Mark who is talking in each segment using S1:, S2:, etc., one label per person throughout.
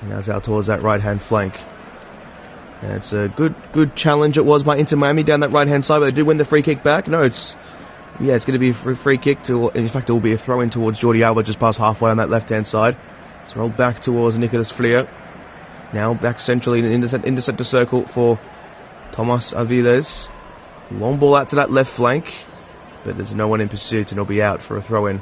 S1: And now it's out towards that right-hand flank. And it's a good challenge it was by Inter Miami down that right-hand side, but they did win the free kick back. No, it's going to be a free kick. In fact, it will be a throw-in towards Jordi Alba just past halfway on that left-hand side. It's rolled back towards Nicolas Fleur. Now back centrally in the center circle for Tomas Aviles. Long ball out to that left flank, but there's no one in pursuit, and he'll be out for a throw-in.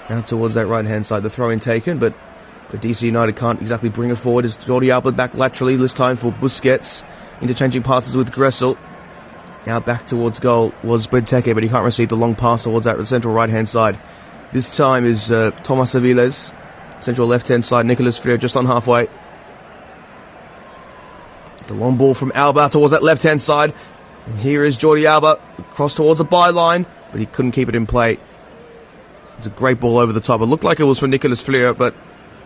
S1: Now towards that right-hand side, the throw-in taken, but DC United can't exactly bring it forward. As Jordi Alba back laterally, this time for Busquets, interchanging passes with Gressel. Now back towards goal was Benteke, but he can't receive the long pass towards that central right-hand side. This time is Tomas Aviles, central left-hand side, Nicolas Fleur just on halfway. The long ball from Alba towards that left-hand side. And here is Jordi Alba, cross towards the byline, but he couldn't keep it in play. It's a great ball over the top. It looked like it was for Nicolas Fleur, but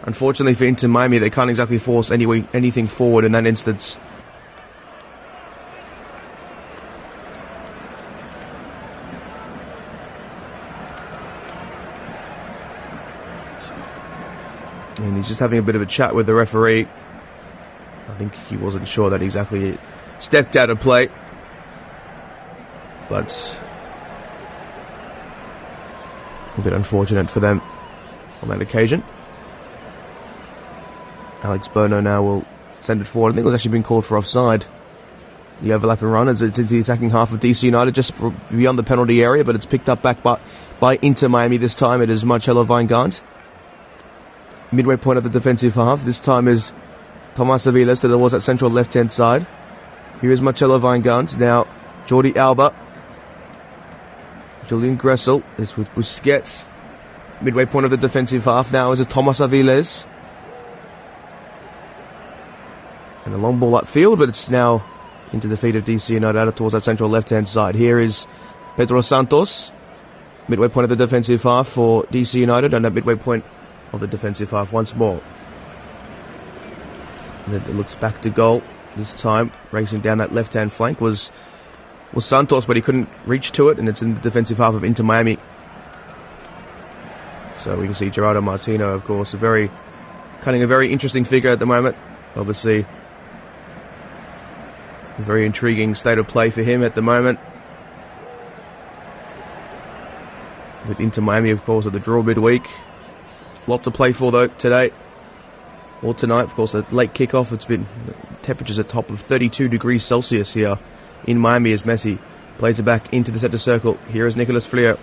S1: unfortunately for Inter Miami, they can't exactly force anything forward in that instance. And he's just having a bit of a chat with the referee. I think he wasn't sure that exactly stepped out of play. But a bit unfortunate for them on that occasion. Alex Bono now will send it forward. I think it was actually been called for offside. The overlapping run is into the attacking half of DC United, just beyond the penalty area, but it's picked up back by Inter Miami. This time it is Marcelo Weingart. Midway point of the defensive half. This time is Tomas Aviles towards that central left-hand side. Here is Marcelo Weingart. Now Jordi Alba. Julian Gressel is with Busquets. Midway point of the defensive half now is a Tomas Aviles. And a long ball upfield, but it's now into the feet of DC United out towards that central left-hand side. Here is Pedro Santos. Midway point of the defensive half for DC United, and at midway point of the defensive half once more. And then it looks back to goal. This time, racing down that left-hand flank was Santos, but he couldn't reach to it, and it's in the defensive half of Inter Miami. So we can see Gerardo Martino, of course, cutting a very interesting figure at the moment. Obviously, a very intriguing state of play for him at the moment. With Inter Miami, of course, at the draw midweek. Lot to play for, though, today. Or tonight, of course, a late kickoff. It's been temperatures at top of 32 degrees Celsius here in Miami as Messi plays it back into the centre circle. Here is Nicolas Fleur.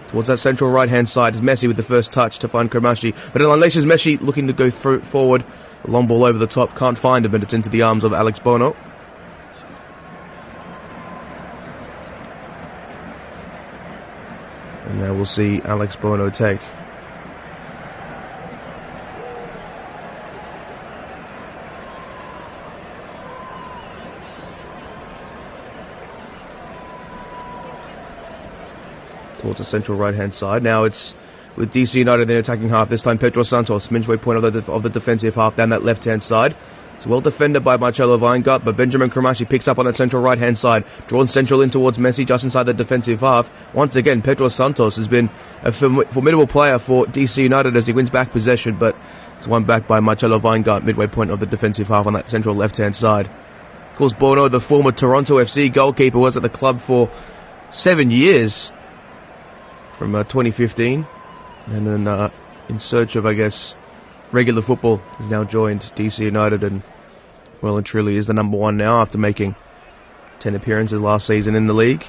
S1: Towards that central right-hand side is Messi with the first touch to find Kramashi. But it unleashes Messi looking to go forward. A long ball over the top. Can't find him, but it's into the arms of Alex Bono. And now we'll see Alex Bono take. Towards the central right-hand side. Now it's with DC United in the attacking half. This time Pedro Santos, midway point of the defensive half down that left-hand side. It's well defended by Marcelo Weingart, but Benjamin Kramashi picks up on that central right-hand side. Drawn central in towards Messi, just inside the defensive half. Once again, Pedro Santos has been a formidable player for DC United as he wins back possession, but it's won back by Marcelo Weingart, midway point of the defensive half on that central left-hand side. Of course, Bono, the former Toronto FC goalkeeper, was at the club for 7 years. From 2015, and then in search of, I guess, regular football, has now joined DC United, and well and truly is the number one now after making 10 appearances last season in the league.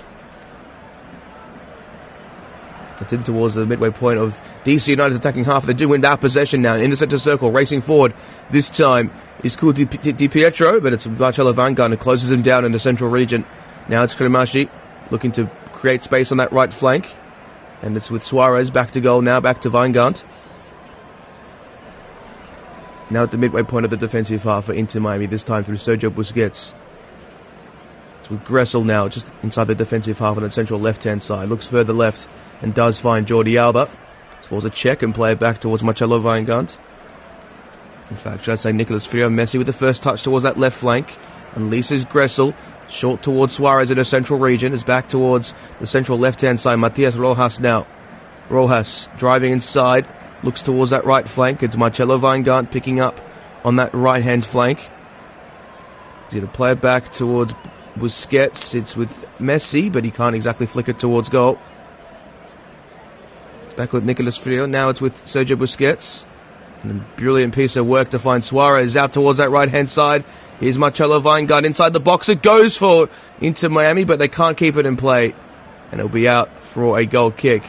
S1: It's in towards the midway point of DC United's attacking half. They do win that possession now in the centre circle, racing forward. This time is Di Pietro, but it's Marcelo Weingart who closes him down in the central region. Now it's Kramashi looking to create space on that right flank. And it's with Suarez back to goal now, back to Weingart. Now at the midway point of the defensive half for Inter Miami, this time through Sergio Busquets. It's with Gressel now, just inside the defensive half on the central left-hand side. Looks further left and does find Jordi Alba. Forces a check and play it back towards Marcelo Weingart. In fact, should I say Nicolas Fleur. Messi with the first touch towards that left flank. Unleashes Gressel. Short towards Suarez in the central region. Is back towards the central left-hand side. Matias Rojas now. Rojas driving inside. Looks towards that right flank. It's Marcelo Weingart picking up on that right-hand flank. He's going to play it back towards Busquets. It's with Messi, but he can't exactly flick it towards goal. It's back with Nicolas Frio. Now it's with Sergio Busquets. And a brilliant piece of work to find Suarez out towards that right-hand side. Here's Marcelo Weingart inside the box. It goes for Inter Miami, but they can't keep it in play. And it'll be out for a goal kick.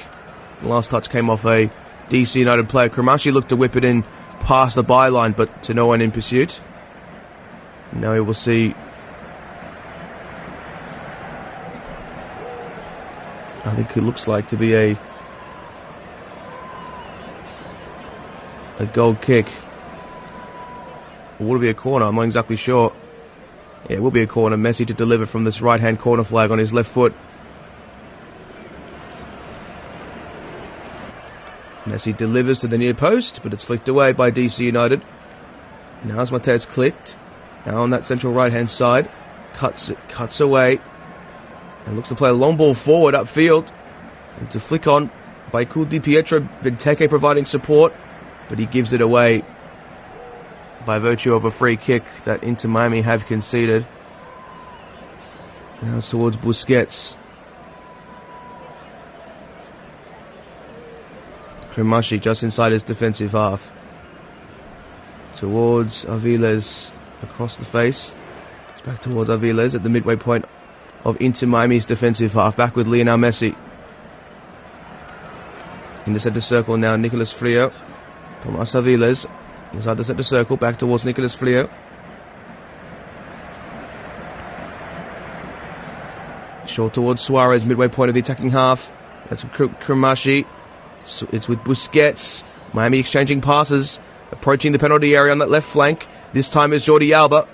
S1: The last touch came off a DC United player. Kramashi looked to whip it in past the byline, but to no one in pursuit. Now we will see. I think it looks like to be a goal kick. Or would it be a corner? I'm not exactly sure. Yeah, it will be a corner. Messi to deliver from this right-hand corner flag on his left foot. Messi delivers to the near post, but it's flicked away by DC United. Now as Montez clicked. Now on that central right-hand side. Cuts away. And looks to play a long ball forward upfield. And to flick on by Di Pietro. Benteke providing support. But he gives it away by virtue of a free kick that Inter Miami have conceded. Now it's towards Busquets. Kramashi just inside his defensive half. Towards Aviles across the face. It's back towards Aviles at the midway point of Inter Miami's defensive half. Back with Lionel Messi. In the centre circle now, Nicolas Frio. Tomas Aviles inside the centre circle, back towards Nicolas Frio. Short towards Suarez, midway point of the attacking half. That's Kramashi. It's with Busquets. Miami exchanging passes, approaching the penalty area on that left flank. This time is Jordi Alba.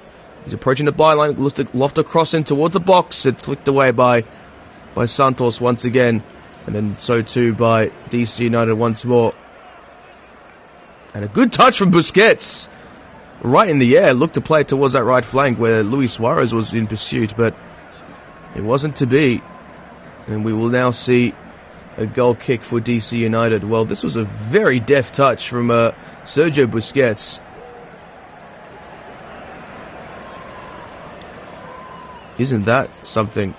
S1: He's approaching the byline, looks to loft a cross in towards the box. It's flicked away by Santos once again, and then so too by DC United once more. And a good touch from Busquets. Right in the air, looked to play towards that right flank where Luis Suarez was in pursuit, but it wasn't to be. And we will now see a goal kick for DC United. Well, this was a very deft touch from Sergio Busquets. Isn't that something?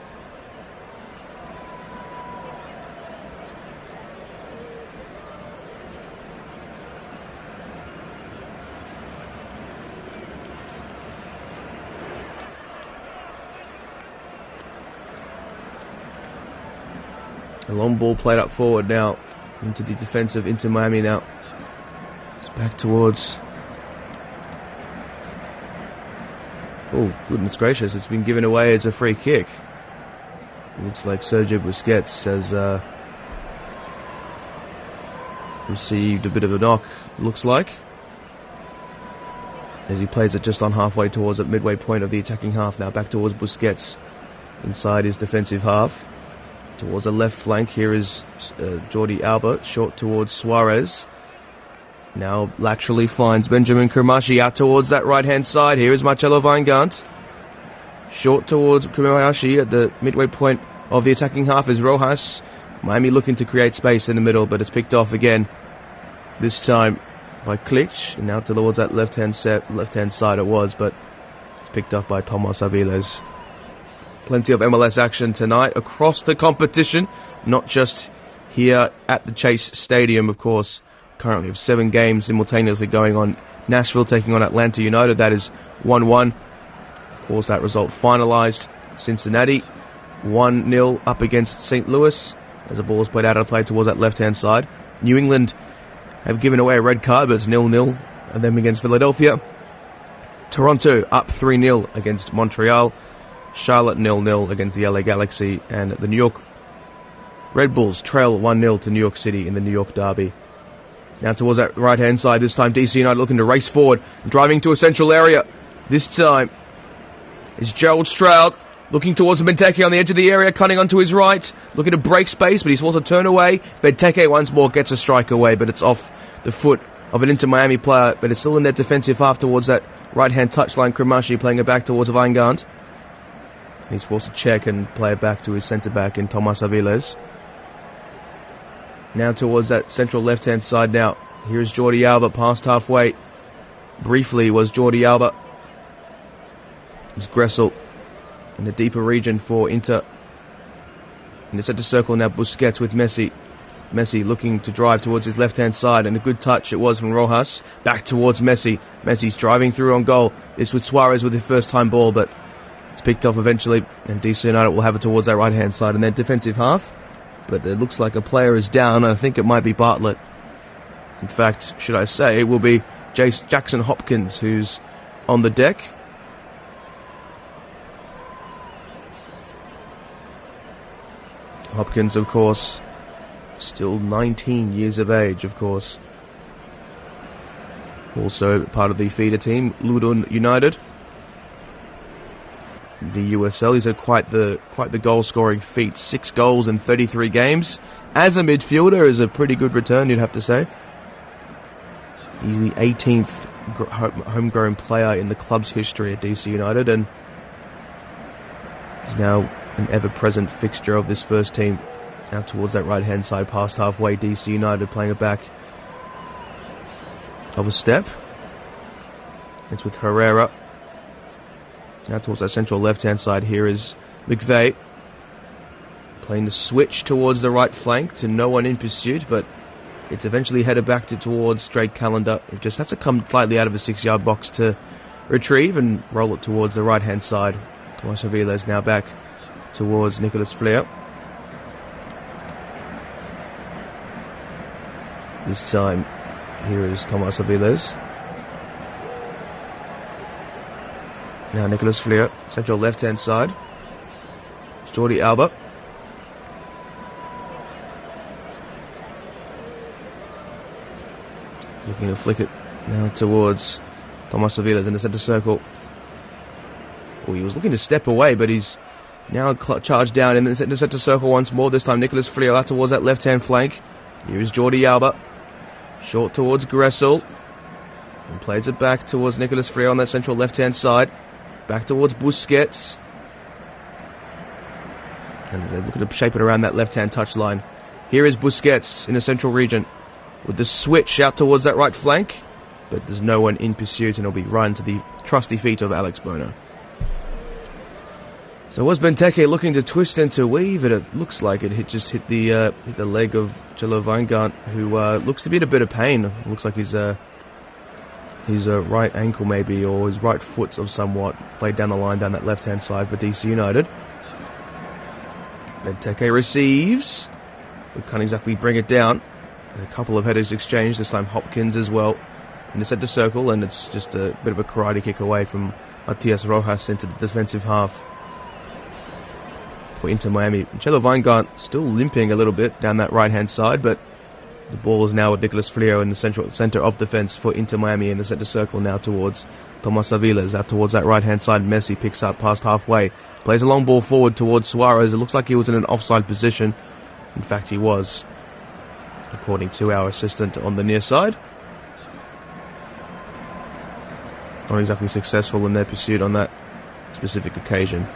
S1: A long ball played up forward now into the defense of Inter Miami now. It's back towards... Oh, goodness gracious, it's been given away as a free kick. Looks like Sergio Busquets has received a bit of a knock, looks like. As he plays it just on halfway towards the midway point of the attacking half now. Back towards Busquets inside his defensive half. Towards the left flank, here is Jordi Alba, short towards Suarez. Now laterally finds Benjamin Kramashi out towards that right-hand side. Here is Marcelo Weingart. Short towards Kramashi at the midway point of the attacking half is Rojas. Miami looking to create space in the middle, but it's picked off again. This time by Klich. And now towards that left-hand side it was, but it's picked off by Tomas Aviles. Plenty of MLS action tonight across the competition, not just here at the Chase Stadium, of course. Currently have 7 games simultaneously going on. Nashville taking on Atlanta United, that is 1-1. Of course, that result finalised. Cincinnati 1-0 up against St. Louis as the ball is played out of play towards that left-hand side. New England have given away a red card, but it's 0-0 and then against Philadelphia. Toronto up 3-0 against Montreal. Charlotte 0-0 against the LA Galaxy, and the New York Red Bulls trail 1-0 to New York City in the New York Derby. Now towards that right-hand side, this time DC United looking to race forward, driving to a central area. This time is Gerald Stroud looking towards Benteke on the edge of the area, cutting onto his right, looking to break space, but he's forced to turn away. Benteke once more gets a strike away, but it's off the foot of an Inter Miami player, but it's still in their defensive half towards that right-hand touchline. Kramashi playing it back towards Weingart. He's forced to check and play it back to his centre-back in Tomas Aviles. Now towards that central left-hand side now. Here is Jordi Alba past halfway. Briefly was Jordi Alba. It's Gressel in the deeper region for Inter. In the centre circle now, Busquets with Messi. Messi looking to drive towards his left-hand side, and a good touch it was from Rojas. Back towards Messi. Messi's driving through on goal. This with Suarez with his first-time ball, but it's picked off eventually, and DC United will have it towards that right-hand side in their defensive half. But it looks like a player is down, and I think it might be Bartlett. In fact, should I say, it will be Jackson Hopkins who's on the deck. Hopkins, of course, still 19 years of age, of course. Also part of the feeder team, Ludon United. The USL, he's had quite the goal-scoring feat. 6 goals in 33 games. As a midfielder, is a pretty good return, you'd have to say. He's the 18th homegrown player in the club's history at DC United, and he's now an ever-present fixture of this first team. Now towards that right-hand side, past halfway, DC United playing it back of a step. It's with Herrera. Now towards that central left-hand side, here is McVeigh playing the switch towards the right flank to no one in pursuit, but it's eventually headed back towards straight Calendar. It just has to come slightly out of a 6-yard box to retrieve and roll it towards the right-hand side. Tomas Aviles now back towards Nicolas Flair. This time, here is Tomas Aviles. Now Nicolas Flair, central left-hand side. It's Jordi Alba. Looking to flick it now towards Tomas Aviles in the centre circle. Oh, he was looking to step away, but he's now charged down in the centre circle once more. This time Nicolas Flair out towards that left-hand flank. Here is Jordi Alba. Short towards Gressel. And plays it back towards Nicolas Flair on that central left-hand side. Back towards Busquets. And they're looking to shape it around that left-hand touchline. Here is Busquets in the central region with the switch out towards that right flank. But there's no one in pursuit, and it'll be run to the trusty feet of Alex Bono. So was Benteke looking to twist and to weave, and it looks like it just hit the leg of Jello Weingart, who looks to be in a bit of pain. It looks like his right ankle maybe, or his right foot of somewhat, played down the line down that left-hand side for DC United. Benteke receives, but can't exactly bring it down. A couple of headers exchanged, this time Hopkins as well in the centre circle, and it's just a bit of a karate kick away from Matias Rojas into the defensive half for Inter Miami. Jello Weingart still limping a little bit down that right-hand side, but the ball is now with Nicolas Flair in the centre of defence for Inter Miami in the centre circle now towards Tomas Aviles. Out towards that right-hand side, Messi picks up past halfway. Plays a long ball forward towards Suarez. It looks like he was in an offside position. In fact, he was, according to our assistant on the near side. Not exactly successful in their pursuit on that specific occasion.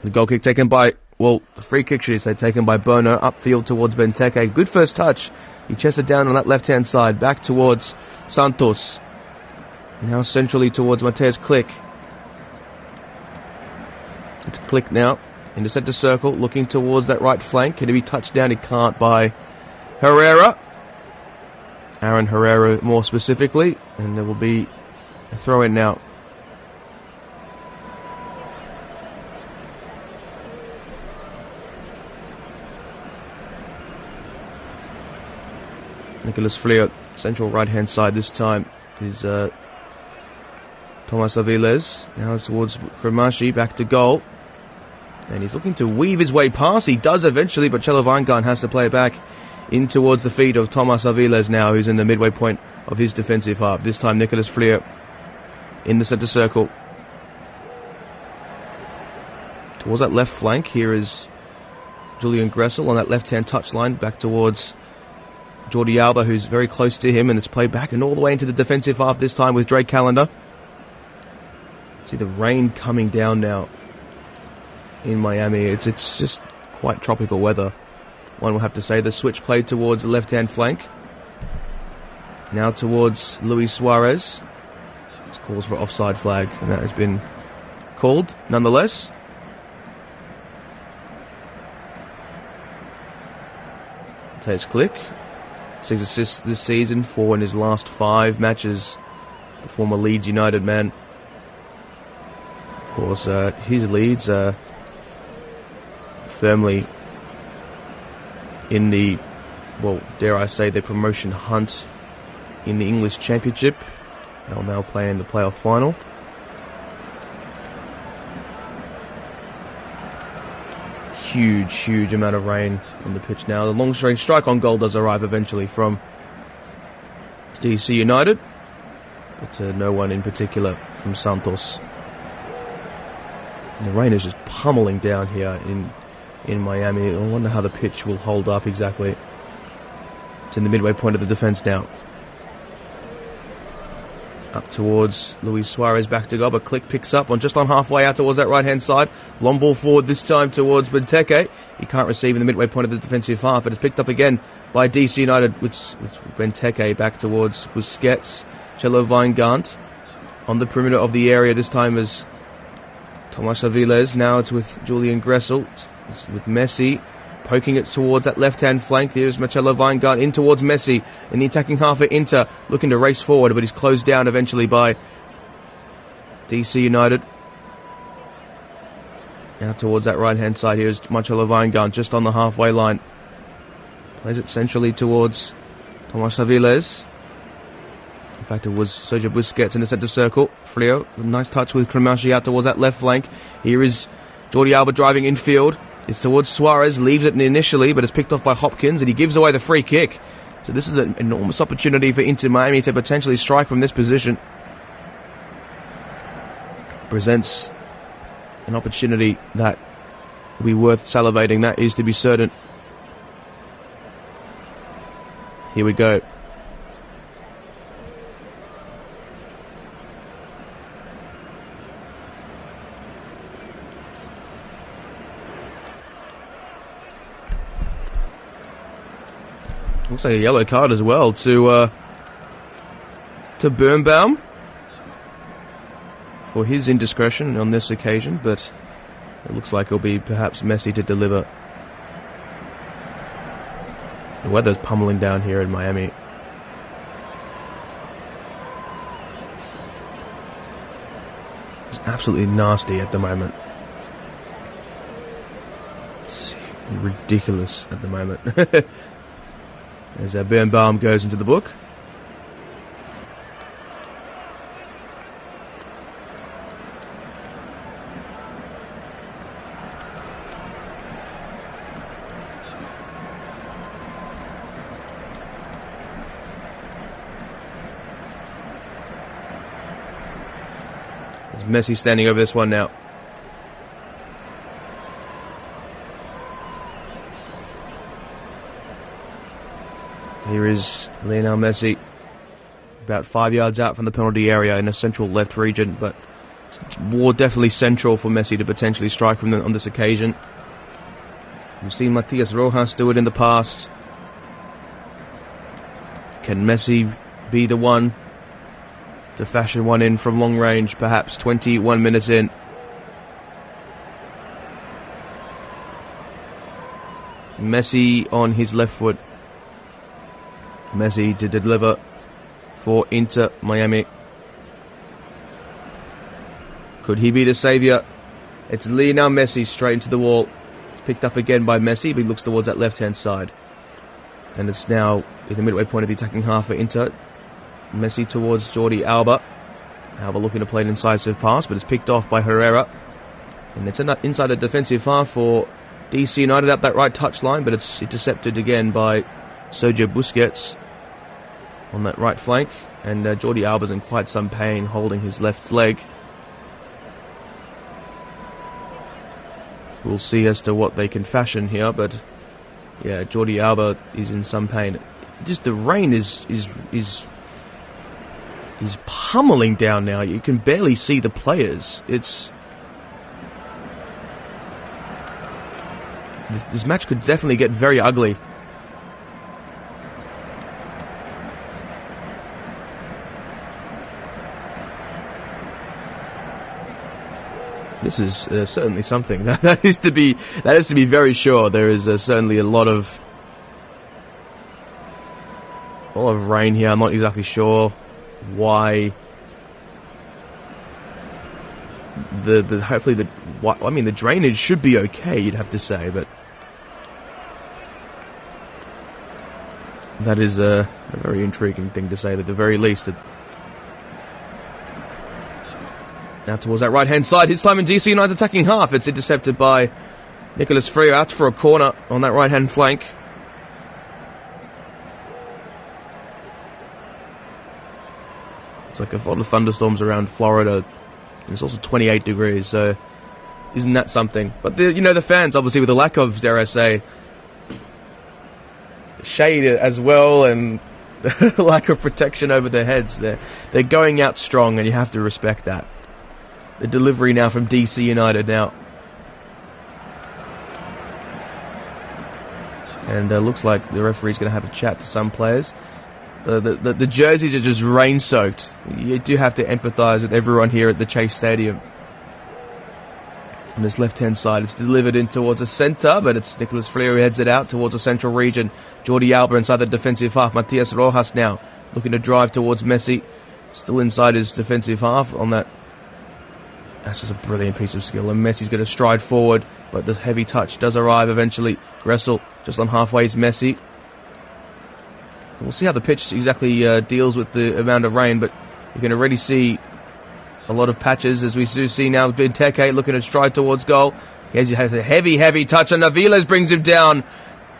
S1: The goal kick taken by, the free kick should I say, taken by Bono, upfield towards Benteke. Good first touch. He chested down on that left-hand side, back towards Santos. Now centrally towards Mateusz Klich. It's Klich now in the centre circle, looking towards that right flank. Can he be touched down? He can't by Herrera. Aaron Herrera more specifically. And there will be a throw-in now. Nicolas Flair, central right-hand side this time, is Tomas Aviles. Now towards Kremashi, back to goal. And he's looking to weave his way past. He does eventually, but Jello Weingart has to play it back in towards the feet of Tomas Aviles now, who's in the midway point of his defensive half. This time Nicolas Flair in the centre circle. Towards that left flank, here is Julian Gressel on that left-hand touchline, back towards Jordi Alba, who's very close to him, and it's played back and all the way into the defensive half this time with Drake Callender. See the rain coming down now in Miami. It's just quite tropical weather, one will have to say. The switch played towards the left-hand flank. Now towards Luis Suarez. This calls for offside flag, and that has been called nonetheless. Mateusz Klich, 6 assists this season, 4 in his last 5 matches. The former Leeds United man. Of course, his Leeds are firmly in the, well, dare I say, the promotion hunt in the English Championship. They'll now play in the playoff final. Huge amount of rain on the pitch now. The long-range strike on goal does arrive eventually from DC United, but no one in particular from Santos. And the rain is just pummeling down here in Miami. I wonder how the pitch will hold up exactly. It's in the midway point of the defence now. Up towards Luis Suarez, back to go, but Klich picks up just on halfway out towards that right-hand side. Long ball forward this time towards Benteke. He can't receive in the midway point of the defensive half, but it's picked up again by DC United, which Benteke back towards Busquets. Chelo Weingart on the perimeter of the area, this time as Tomas Aviles. Now it's with Julian Gressel, it's with Messi, poking it towards that left-hand flank. There's Marcelo Weingart in towards Messi in the attacking half of Inter, looking to race forward, but he's closed down eventually by DC United. Now towards that right-hand side, here's Marcelo Weingart just on the halfway line. Plays it centrally towards Tomas Aviles. In fact, it was Sergio Busquets in the centre circle. Frio, a nice touch with Cremaschi out towards that left flank. Here is Jordi Alba driving infield. It's towards Suarez, leaves it initially, but it's picked off by Hopkins, and he gives away the free kick. So this is an enormous opportunity for Inter Miami to potentially strike from this position. Presents an opportunity that will be worth salivating, that is to be certain. Here we go. Looks like a yellow card as well to Birnbaum for his indiscretion on this occasion, but it looks like it'll be perhaps Messi to deliver. The weather's pummeling down here in Miami. It's absolutely nasty at the moment. It's ridiculous at the moment. As Birnbaum goes into the book. There's Messi standing over this one now. Here is Lionel Messi, about 5 yards out from the penalty area in a central left region, but it's more definitely central for Messi to potentially strike from on this occasion. We've seen Matias Rojas do it in the past. Can Messi be the one to fashion one in from long range, perhaps 21 minutes in? Messi on his left foot. Messi to deliver for Inter Miami. Could he be the saviour? It's Lionel Messi straight into the wall. It's picked up again by Messi, but he looks towards that left-hand side. And it's now in the midway point of the attacking half for Inter. Messi towards Jordi Alba. Alba looking to play an incisive pass, but it's picked off by Herrera. And it's inside the defensive half for DC United up that right touchline, but it's intercepted again by Sergio Busquets on that right flank, and Jordi Alba's in quite some pain holding his left leg. we'll see as to what they can fashion here. But yeah, Jordi Alba is in some pain. Just the rain is pummeling down now. You can barely see the players. This match could definitely get very ugly. This is certainly something. That is to be very sure. There is certainly a lot of rain here. I'm not exactly sure why. Hopefully the drainage should be okay, you'd have to say, but that is a very intriguing thing to say, at the very least. Now towards that right-hand side, hits time in DC United's attacking half. It's intercepted by Nicolas Frio out for a corner on that right-hand flank. It's like a lot of thunderstorms around Florida. And it's also 28 degrees, so isn't that something? But the fans, obviously, with the lack of, dare I say, shade as well, and lack of protection over their heads, they're going out strong, and you have to respect that. The delivery now from DC United now. And looks like the referee's going to have a chat to some players. The jerseys are just rain-soaked. You do have to empathise with everyone here at the Chase Stadium. On this left-hand side, it's delivered in towards the centre, but it's Nicolas Frio who heads it out towards the central region. Jordi Alba inside the defensive half. Matias Rojas now looking to drive towards Messi. Still inside his defensive half on that. That's just a brilliant piece of skill. And Messi's going to stride forward, but the heavy touch does arrive eventually. Gressel just on halfway is Messi. We'll see how the pitch exactly deals with the amount of rain, but you can already see a lot of patches, as we do see now. Benteke looking to stride towards goal. He has a heavy touch, and Naviles brings him down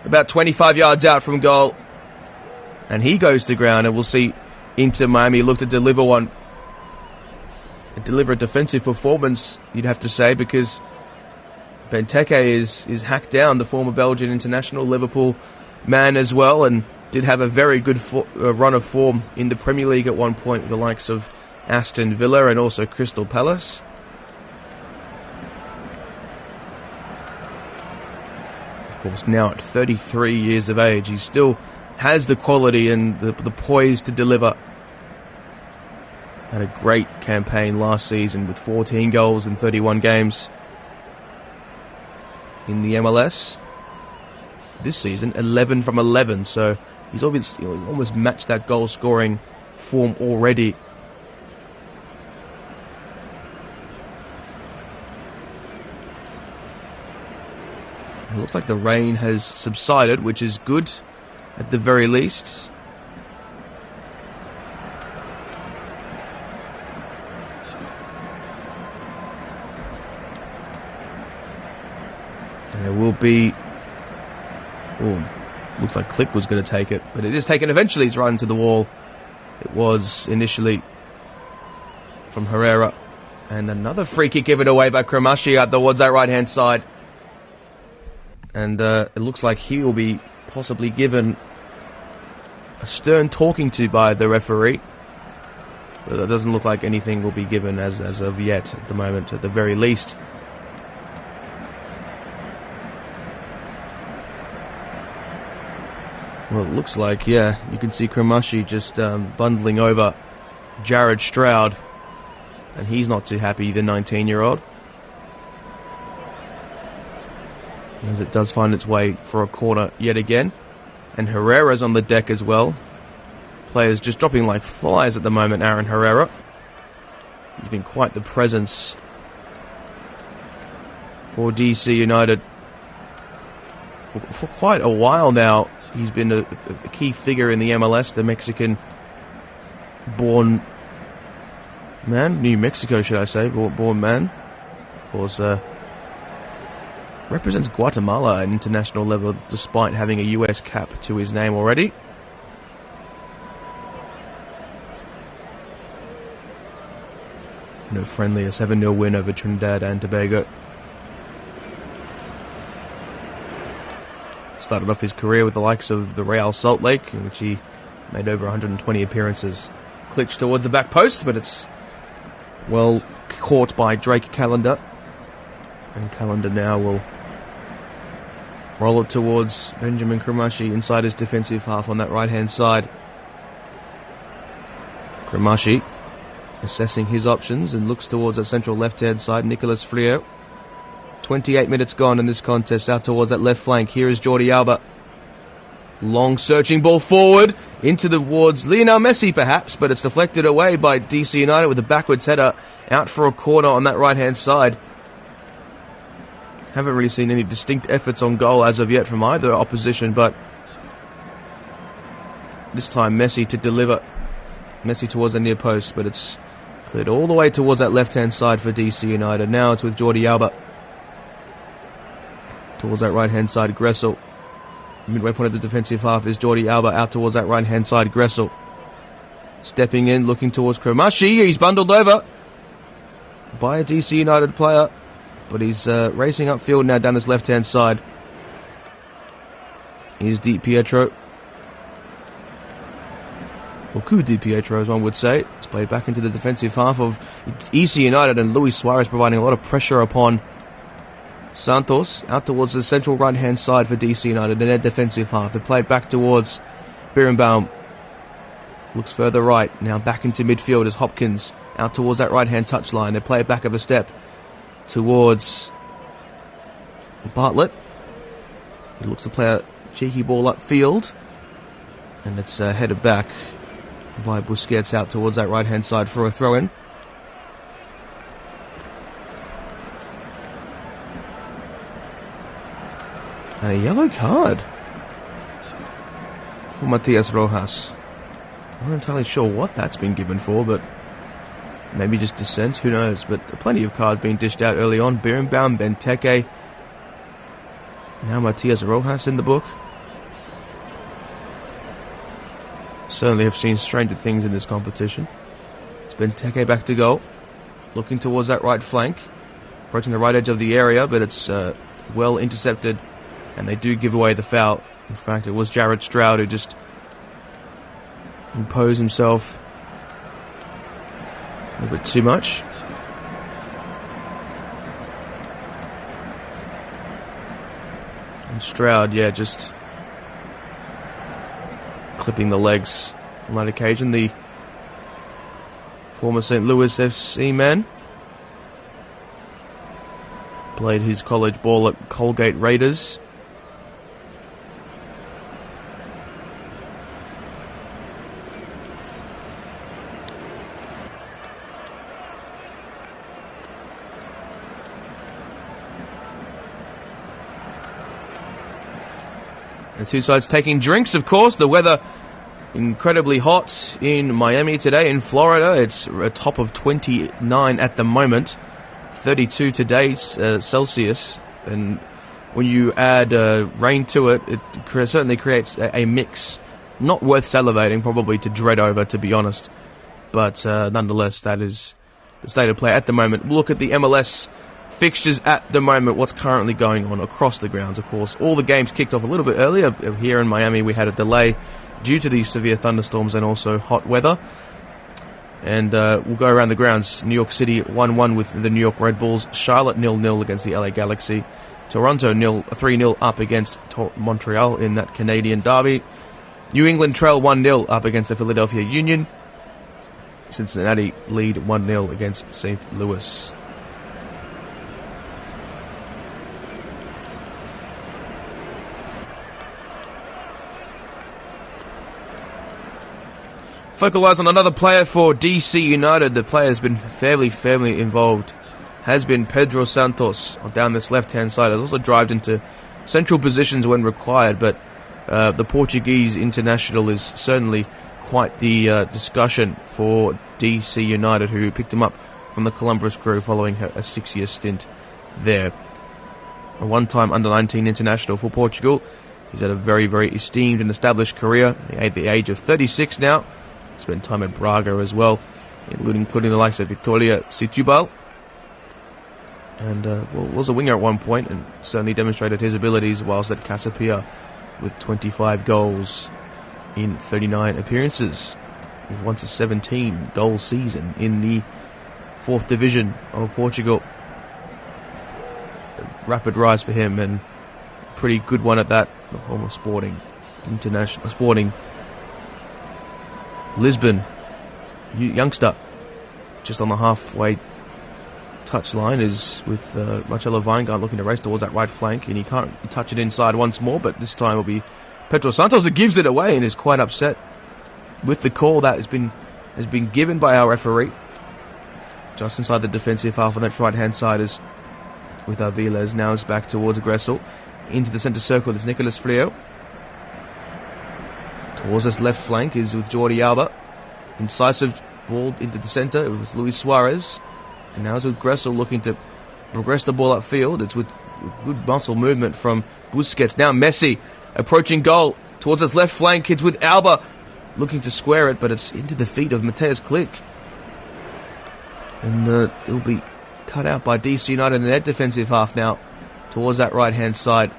S1: about 25 yards out from goal. And he goes to ground, and we'll see Inter Miami look to deliver a defensive performance, you'd have to say, because Benteke is hacked down, the former Belgian international, Liverpool man as well, and did have a very good run of form in the Premier League at one point with the likes of Aston Villa and also Crystal Palace. Of course, now at 33 years of age, he still has the quality and the poise to deliver. Had a great campaign last season with 14 goals in 31 games in the MLS. This season, 11 from 11, so he's obviously almost matched that goal-scoring form already. It looks like the rain has subsided, which is good, at the very least. And it will be... Oh, looks like Click was going to take it, but it is taken eventually. It's right into the wall. It was initially from Herrera. And another free kick given away by Kramashi out towards that right-hand side. And it looks like he will be possibly given a stern talking to by the referee. But it doesn't look like anything will be given as of yet, at the moment, at the very least. Well, it looks like, yeah, you can see Kramashi just bundling over Jared Stroud. And he's not too happy, the 19-year-old. As it does find its way for a corner yet again. And Herrera's on the deck as well. Players just dropping like flies at the moment, Aaron Herrera. He's been quite the presence for DC United for quite a while now. He's been a key figure in the MLS, the Mexican-born man. New Mexico, should I say, born man. Of course, represents Guatemala at international level, despite having a US cap to his name already. No friendly, a 7-0 win over Trinidad and Tobago. Started off his career with the likes of the Real Salt Lake, in which he made over 120 appearances. Clitched towards the back post, but it's well caught by Drake Callender. And Callender now will roll it towards Benjamin Kramashi inside his defensive half on that right-hand side. Kramashi assessing his options and looks towards that central left-hand side. Nicolas Frio. 28 minutes gone in this contest, out towards that left flank. Here is Jordi Alba. Long searching ball forward into towards Lionel Messi perhaps, but it's deflected away by DC United with a backwards header out for a corner on that right-hand side. Haven't really seen any distinct efforts on goal as of yet from either opposition, but this time Messi to deliver. Messi towards the near post, but it's cleared all the way towards that left-hand side for DC United. Now it's with Jordi Alba. Towards that right-hand side, Gressel. Midway point of the defensive half is Jordi Alba, out towards that right-hand side, Gressel. Stepping in, looking towards Kramashi. He's bundled over by a DC United player, but he's racing upfield now down this left-hand side. Here's Di Pietro. Or Coup Di Pietro, as one would say. It's played back into the defensive half of EC United, and Luis Suarez providing a lot of pressure upon Santos, out towards the central right-hand side for DC United in their defensive half. They play back towards Birnbaum. Looks further right, now back into midfield as Hopkins, out towards that right-hand touchline. They play it back of a step towards Bartlett. He looks to play a cheeky ball upfield, and it's headed back by Busquets out towards that right-hand side for a throw-in. A yellow card for Matias Rojas. I'm not entirely sure what that's been given for, but maybe just dissent, who knows. But plenty of cards being dished out early on. Birnbaum, Benteke. Now Matias Rojas in the book. Certainly have seen stranger things in this competition. It's Benteke back to goal. Looking towards that right flank. Approaching the right edge of the area, but it's well intercepted. And they do give away the foul. In fact, it was Jared Stroud who just imposed himself a little bit too much. And Stroud, yeah, just clipping the legs on that occasion. The former St. Louis FC man played his college ball at Colgate Raiders. The two sides taking drinks, of course. The weather incredibly hot in Miami today. In Florida, it's a top of 29 at the moment. 32 today, Celsius. And when you add rain to it, it certainly creates a mix. Not worth salivating, probably to dread over, to be honest. But nonetheless, that is the state of play at the moment. We'll look at the MLS fixtures at the moment, what's currently going on across the grounds, of course. All the games kicked off a little bit earlier. Here in Miami, we had a delay due to the severe thunderstorms and also hot weather. And we'll go around the grounds. New York City 1-1 with the New York Red Bulls. Charlotte 0-0 against the LA Galaxy. Toronto 3-0 up against Montreal in that Canadian derby. New England trail 1-0 up against the Philadelphia Union. Cincinnati lead 1-0 against St. Louis. Focalise on another player for DC United. The player has been fairly involved. Has been Pedro Santos down this left-hand side. Has also drived into central positions when required, but the Portuguese international is certainly quite the discussion for DC United, who picked him up from the Columbus Crew following a 6-year stint there. A one-time under-19 international for Portugal. He's had a very esteemed and established career at the age of 36 now. Spent time at Braga as well, including the likes of Vitória Setúbal. And was a winger at one point and certainly demonstrated his abilities whilst at Casapia with 25 goals in 39 appearances. We've won a 17-goal season in the 4th division of Portugal. A rapid rise for him, and a pretty good one at that. Almost Sporting Lisbon youngster, just on the halfway touchline, is with Marcelo Weingart looking to race towards that right flank, and he can't touch it inside once more, but this time it'll be Pedro Santos who gives it away and is quite upset with the call that has been given by our referee. Just inside the defensive half on that right hand side is with Aviles. Now it's back towards Gressel. Into the centre circle is Nicolas Frio. Towards his left flank is with Jordi Alba. Incisive ball into the centre. It was Luis Suarez. And now it's with Gressel looking to progress the ball upfield. It's with good muscle movement from Busquets. Now Messi approaching goal towards his left flank. It's with Alba looking to square it, but it's into the feet of Mateus Klick. And it'll be cut out by DC United in their defensive half now towards that right-hand side.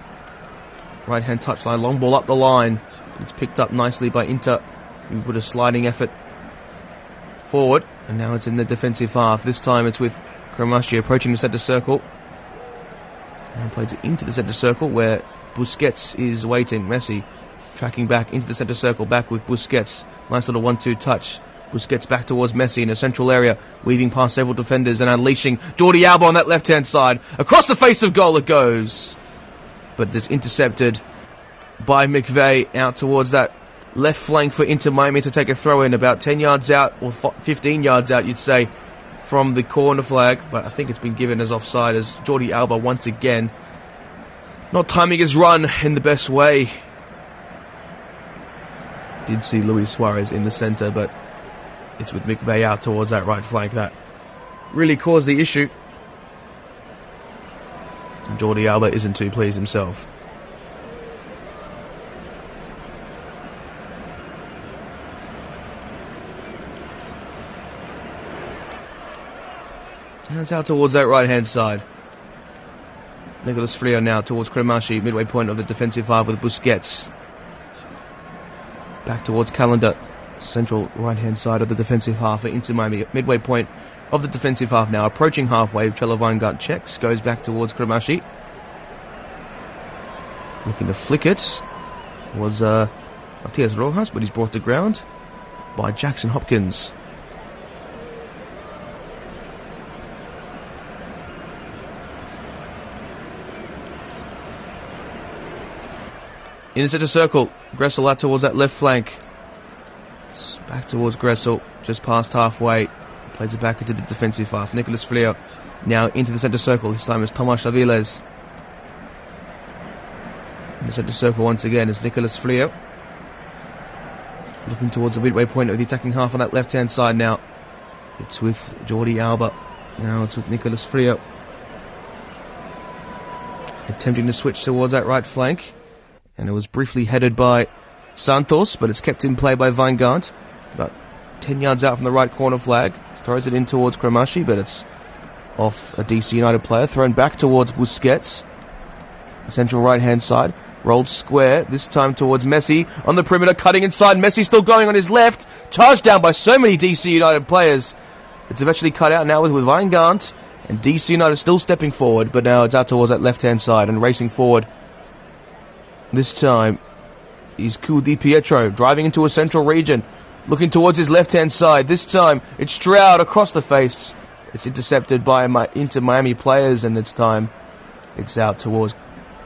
S1: Right-hand touchline, long ball up the line. It's picked up nicely by Inter, who put a sliding effort forward. And now it's in the defensive half. This time it's with Kramashi approaching the centre circle. And plays it into the centre circle where Busquets is waiting. Messi tracking back into the centre circle, back with Busquets. Nice little 1-2 touch. Busquets back towards Messi in a central area, weaving past several defenders and unleashing Jordi Alba on that left-hand side. Across the face of goal it goes. But it's intercepted by McVeigh out towards that left flank for Inter Miami to take a throw in about 10 yards out, or 15 yards out, you'd say, from the corner flag. But I think it's been given as offside as Jordi Alba once again not timing his run in the best way. Did see Luis Suarez in the centre, but it's with McVeigh out towards that right flank that really caused the issue. And Jordi Alba isn't too pleased himself. And it's out towards that right-hand side. Nicolas Frio now towards Kremashi, midway point of the defensive half with Busquets. Back towards Calendar, central right-hand side of the defensive half into Miami, midway point of the defensive half now, approaching halfway. Chelo Weingart checks, goes back towards Kremashi. Looking to flick it was Matias Rojas, but he's brought to ground by Jackson Hopkins. In the centre circle, Gressel out towards that left flank. It's back towards Gressel, just past halfway. Plays it back into the defensive half. Nicolas Frio now into the centre circle. This time is Tomas Aviles. In the centre circle once again is Nicolas Frio. Looking towards the midway point of the attacking half on that left-hand side now. It's with Jordi Alba. Now it's with Nicolas Frio. Attempting to switch towards that right flank. And it was briefly headed by Santos, but it's kept in play by Weingart. About 10 yards out from the right corner flag. Throws it in towards Kremashi, but it's off a DC United player. Thrown back towards Busquets. Central right-hand side. Rolled square, this time towards Messi. On the perimeter, cutting inside. Messi still going on his left. Charged down by so many DC United players. It's eventually cut out now with Weingart. And DC United still stepping forward, but now it's out towards that left-hand side and racing forward. This time is Cu Di Pietro driving into a central region, looking towards his left-hand side. This time it's Stroud across the face. It's intercepted by Inter Miami players, and this time it's out towards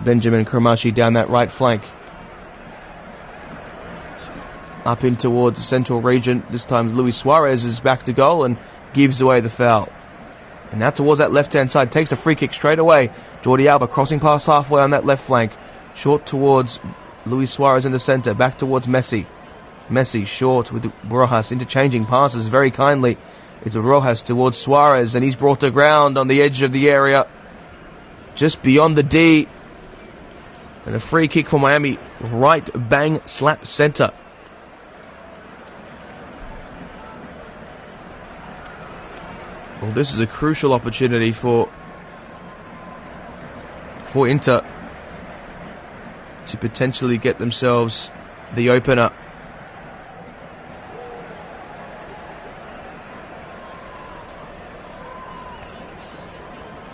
S1: Benjamin Kremashi down that right flank. Up in towards the central region. This time Luis Suarez is back to goal and gives away the foul. And now towards that left-hand side, takes a free kick straight away. Jordi Alba crossing past halfway on that left flank. Short towards Luis Suarez in the centre, back towards Messi. Messi short with Rojas, interchanging passes very kindly. It's Rojas towards Suarez, and he's brought to ground on the edge of the area, just beyond the D. And a free kick for Miami, right bang slap centre. Well, this is a crucial opportunity for Inter. to potentially get themselves the opener.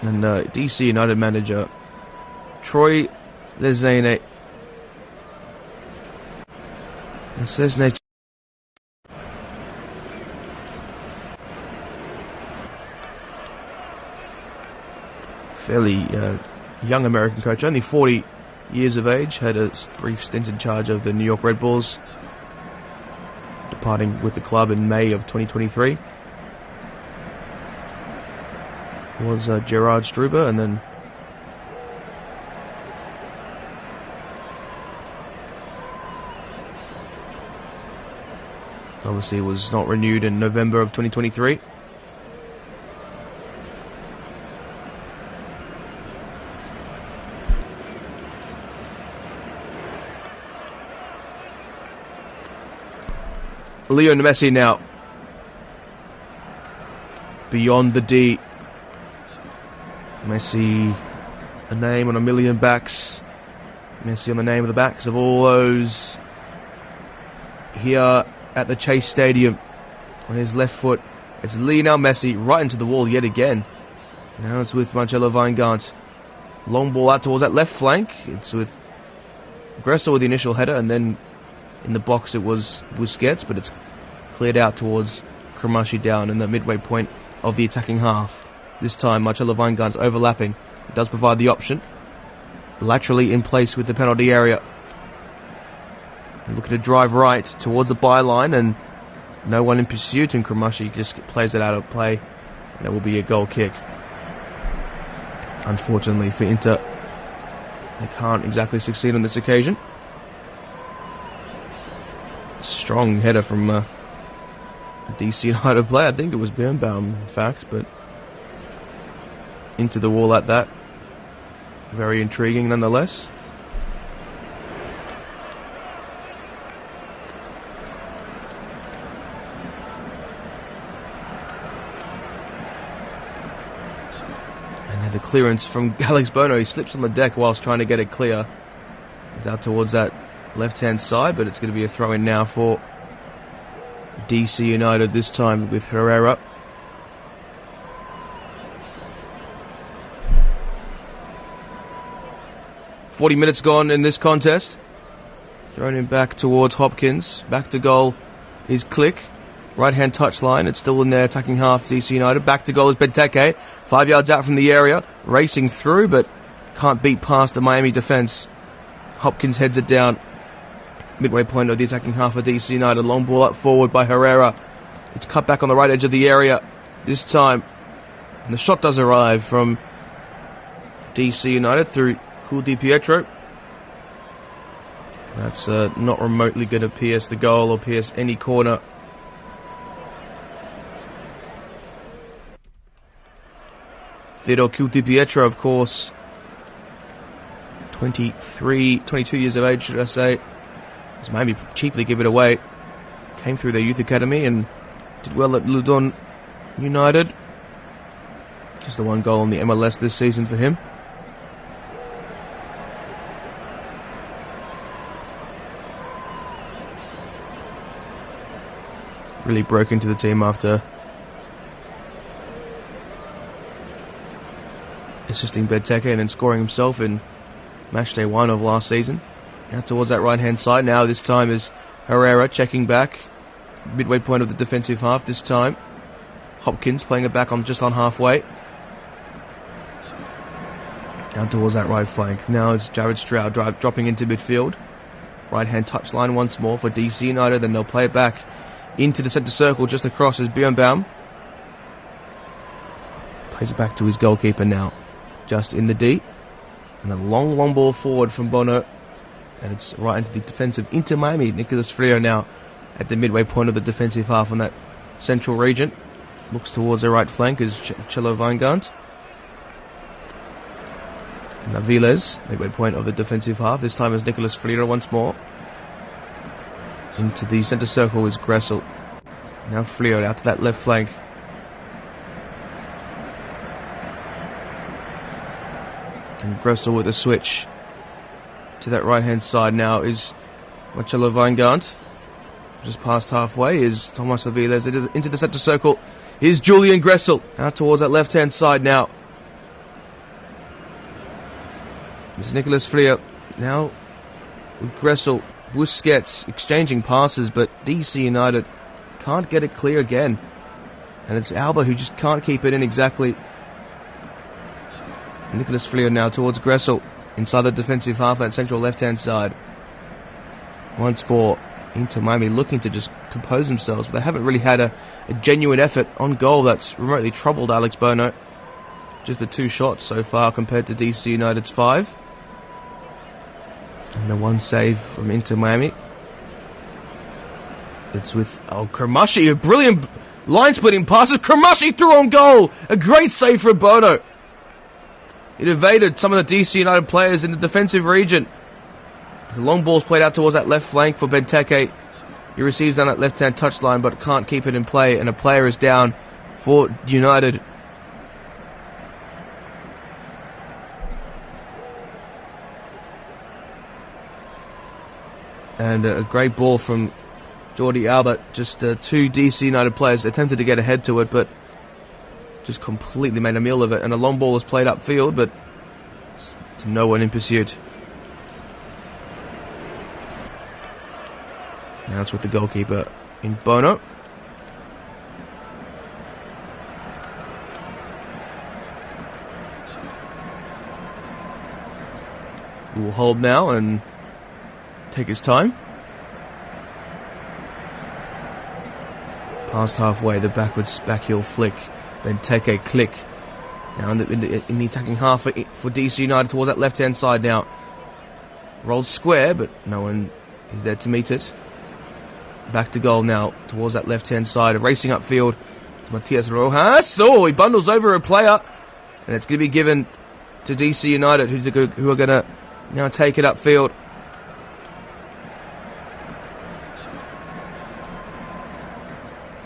S1: And DC United manager Troy Lesesne fairly young American coach, only 40 years of age, had a brief stint in charge of the New York Red Bulls, departing with the club in May of 2023. Was Gerard Struber, and then obviously was not renewed in November of 2023. Lionel Messi now. Beyond the D. Messi, a name on a million backs. Messi on the name of the backs of all those here at the Chase Stadium. On his left foot, it's Lionel Messi right into the wall yet again. Now it's with Marcelo Weingart. Long ball out towards that left flank. It's with Gressel with the initial header, and then in the box it was Busquets, but it's cleared out towards Kramashi down in the midway point of the attacking half. This time Marcelo Weingart overlapping. It does provide the option. Laterally in place with the penalty area. Looking to drive right towards the byline, and no one in pursuit, and Kramashi just plays it out of play, and it will be a goal kick. Unfortunately for Inter, they can't exactly succeed on this occasion. Strong header from a DC United player. I think it was Birnbaum, in fact, but into the wall at that. Very intriguing nonetheless. And the clearance from Alex Bono. He slips on the deck whilst trying to get it clear. It's out towards that left-hand side, but it's going to be a throw-in now for DC United, this time with Herrera. "40 minutes gone in this contest." Thrown him back towards Hopkins. Back to goal is Click. Right-hand touchline. It's still in their attacking half, DC United. Back to goal is Benteke. 5 yards out from the area. Racing through, but can't beat past the Miami defence. Hopkins heads it down. Midway point of the attacking half of DC United. Long ball up forward by Herrera. It's cut back on the right edge of the area this time. And the shot does arrive from DC United through Di Pietro. That's not remotely going to pierce the goal or pierce any corner. Theodore Di Pietro, of course, 22 years of age, should I say. It's maybe cheaply give it away. Came through their youth academy and did well at Ludon United. Just the one goal on the MLS this season for him. Really broke into the team after assisting Benteke and then scoring himself in matchday 1 of last season. Now towards that right-hand side. Now this time is Herrera checking back. Midway point of the defensive half this time. Hopkins playing it back on just on halfway. Down towards that right flank. Now it's Jared Stroud dropping into midfield. Right-hand touchline once more for DC United. Then they'll play it back into the centre circle just across as Birnbaum. Plays it back to his goalkeeper now. Just in the D. And a long ball forward from Bono. And it's right into the defensive Inter Miami. Nicolas Frio now at the midway point of the defensive half on that central region. Looks towards the right flank as Chelo Weingart. And Aviles, midway point of the defensive half. This time is Nicolas Frio once more. Into the centre circle is Gressel. Now Frio out to that left flank. And Gressel with a switch to that right-hand side now is Marcelo Weingart. Just past halfway is Tomas Aviles into the centre circle. Here's Julian Gressel out towards that left-hand side now. This is Nicolas Freire now with Gressel. Busquets exchanging passes, but DC United can't get it clear again. And it's Alba who just can't keep it in exactly. Nicolas Freire now towards Gressel inside the defensive half, that central left-hand side. Once more, Inter Miami looking to just compose themselves, but they haven't really had a genuine effort on goal that's remotely troubled Alex Bono. Just the 2 shots so far compared to DC United's 5. And the 1 save from Inter Miami. It's with Kramashi, a brilliant line-splitting passes. Kramashi through on goal! A great save from Bono. It evaded some of the DC United players in the defensive region. The long ball's played out towards that left flank for Benteke. He receives down that left-hand touchline but can't keep it in play, and a player is down for United. And a great ball from Jordi Alba. Just 2 DC United players attempted to get ahead to it, but just completely made a meal of it. And a long ball is played upfield, but to no one in pursuit. Now it's with the goalkeeper in Bono. He will hold now and take his time. Past halfway, the backwards backheel flick. Benteke click. Now in the attacking half for DC United towards that left-hand side now. Rolled square, but no one is there to meet it. Back to goal now towards that left-hand side. Racing upfield. Matias Rojas. Oh, he bundles over a player. And it's going to be given to DC United, who are going to now take it upfield.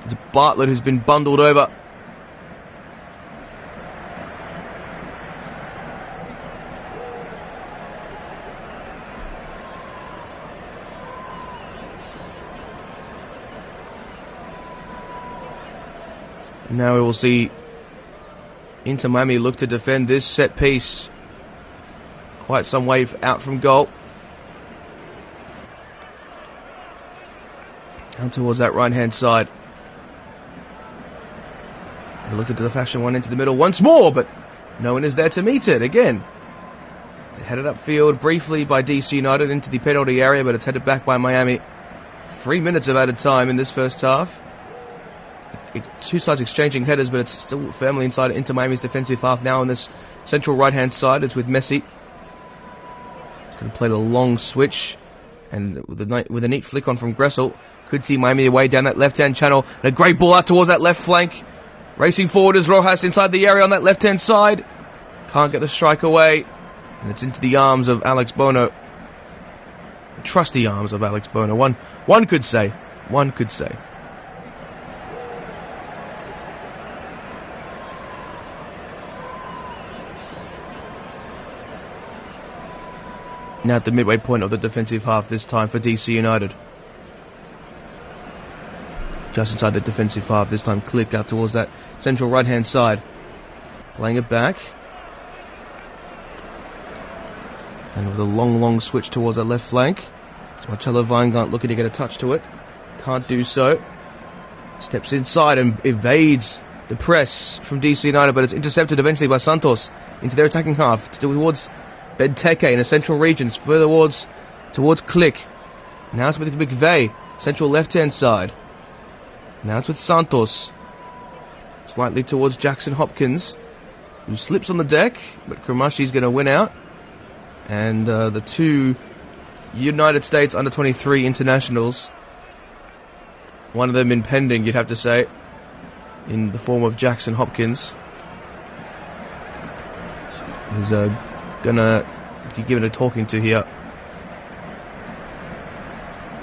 S1: It's Bartlett who's been bundled over. Now we will see Inter Miami look to defend this set piece. Quite some way out from goal. Down towards that right-hand side. They looked into the fashion one into the middle once more, but no one is there to meet it again. They headed upfield briefly by DC United into the penalty area, but it's headed back by Miami. 3 minutes of added time in this first half. 2 sides exchanging headers, but it's still firmly inside Inter Miami's defensive half now on this central right-hand side. It's with Messi. He's going to play the long switch, and with a neat flick on from Gressel, could see Miami away down that left-hand channel. And a great ball out towards that left flank. Racing forward is Rojas inside the area on that left-hand side. Can't get the strike away, and it's into the arms of Alex Bono. The trusty arms of Alex Bono. One could say. One could say. Now at the midway point of the defensive half this time for DC United. Just inside the defensive half this time, click out towards that central right-hand side. Playing it back. And with a long switch towards that left flank. It's Marcelo Weingart looking to get a touch to it. Can't do so. Steps inside and evades the press from DC United, but it's intercepted eventually by Santos into their attacking half towards Benteke in the central regions, further towards Click. Now it's with McVeigh, central left-hand side. Now it's with Santos. Slightly towards Jackson Hopkins, who slips on the deck, but Kramashi's going to win out. And the 2 United States under-23 internationals, one of them impending, you'd have to say, in the form of Jackson Hopkins, is gonna be given a talking to here.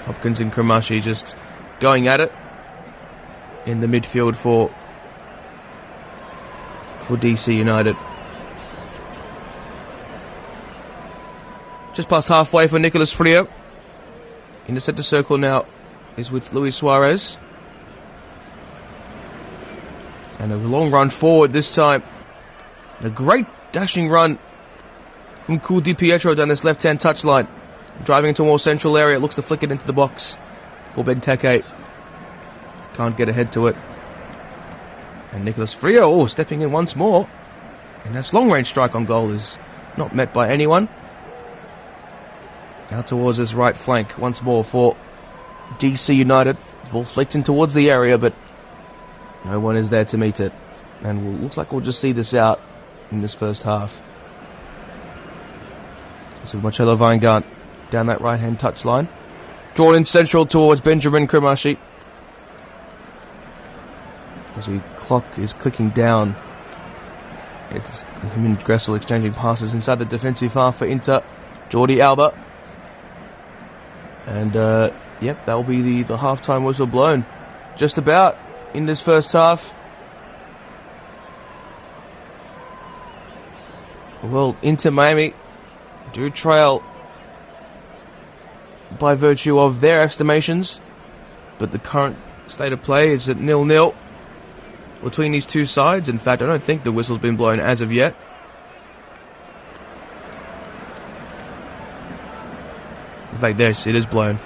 S1: Hopkins and Kramashi just going at it in the midfield for DC United. Just past halfway for Nicolas Frio. In the centre circle now is with Luis Suarez. And a long run forward this time. A great dashing run from Cool Di Pietro down this left-hand touchline. Driving into a more central area, looks to flick it into the box for Benteke. Can't get ahead to it. And Nicolas Frio, stepping in once more. And that's long-range strike on goal is not met by anyone. Out towards his right flank once more for DC United. Ball flicked in towards the area, but no one is there to meet it. And looks like we'll just see this out in this first half. So Marcelo Weingart down that right-hand touchline. Drawn in central towards Benjamin Kremashi. As the clock is clicking down. It's him and Gressel exchanging passes inside the defensive half for Inter. Jordi Alba. And, that will be the half-time whistle blown. Just about in this first half. Well, Inter Miami do trail by virtue of their estimations, but the current state of play is at 0-0 between these two sides. In fact, I don't think the whistle's been blown as of yet. In fact, yes, it is blown.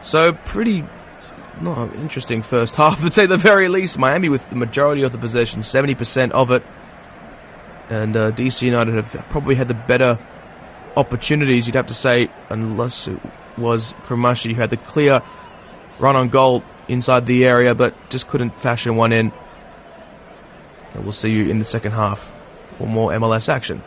S1: So, pretty interesting first half, to say the very least. Miami with the majority of the possession, 70% of it. And DC United have probably had the better opportunities, you'd have to say, unless it was Kremashi who had the clear run on goal inside the area, but just couldn't fashion one in. And we'll see you in the second half for more MLS action.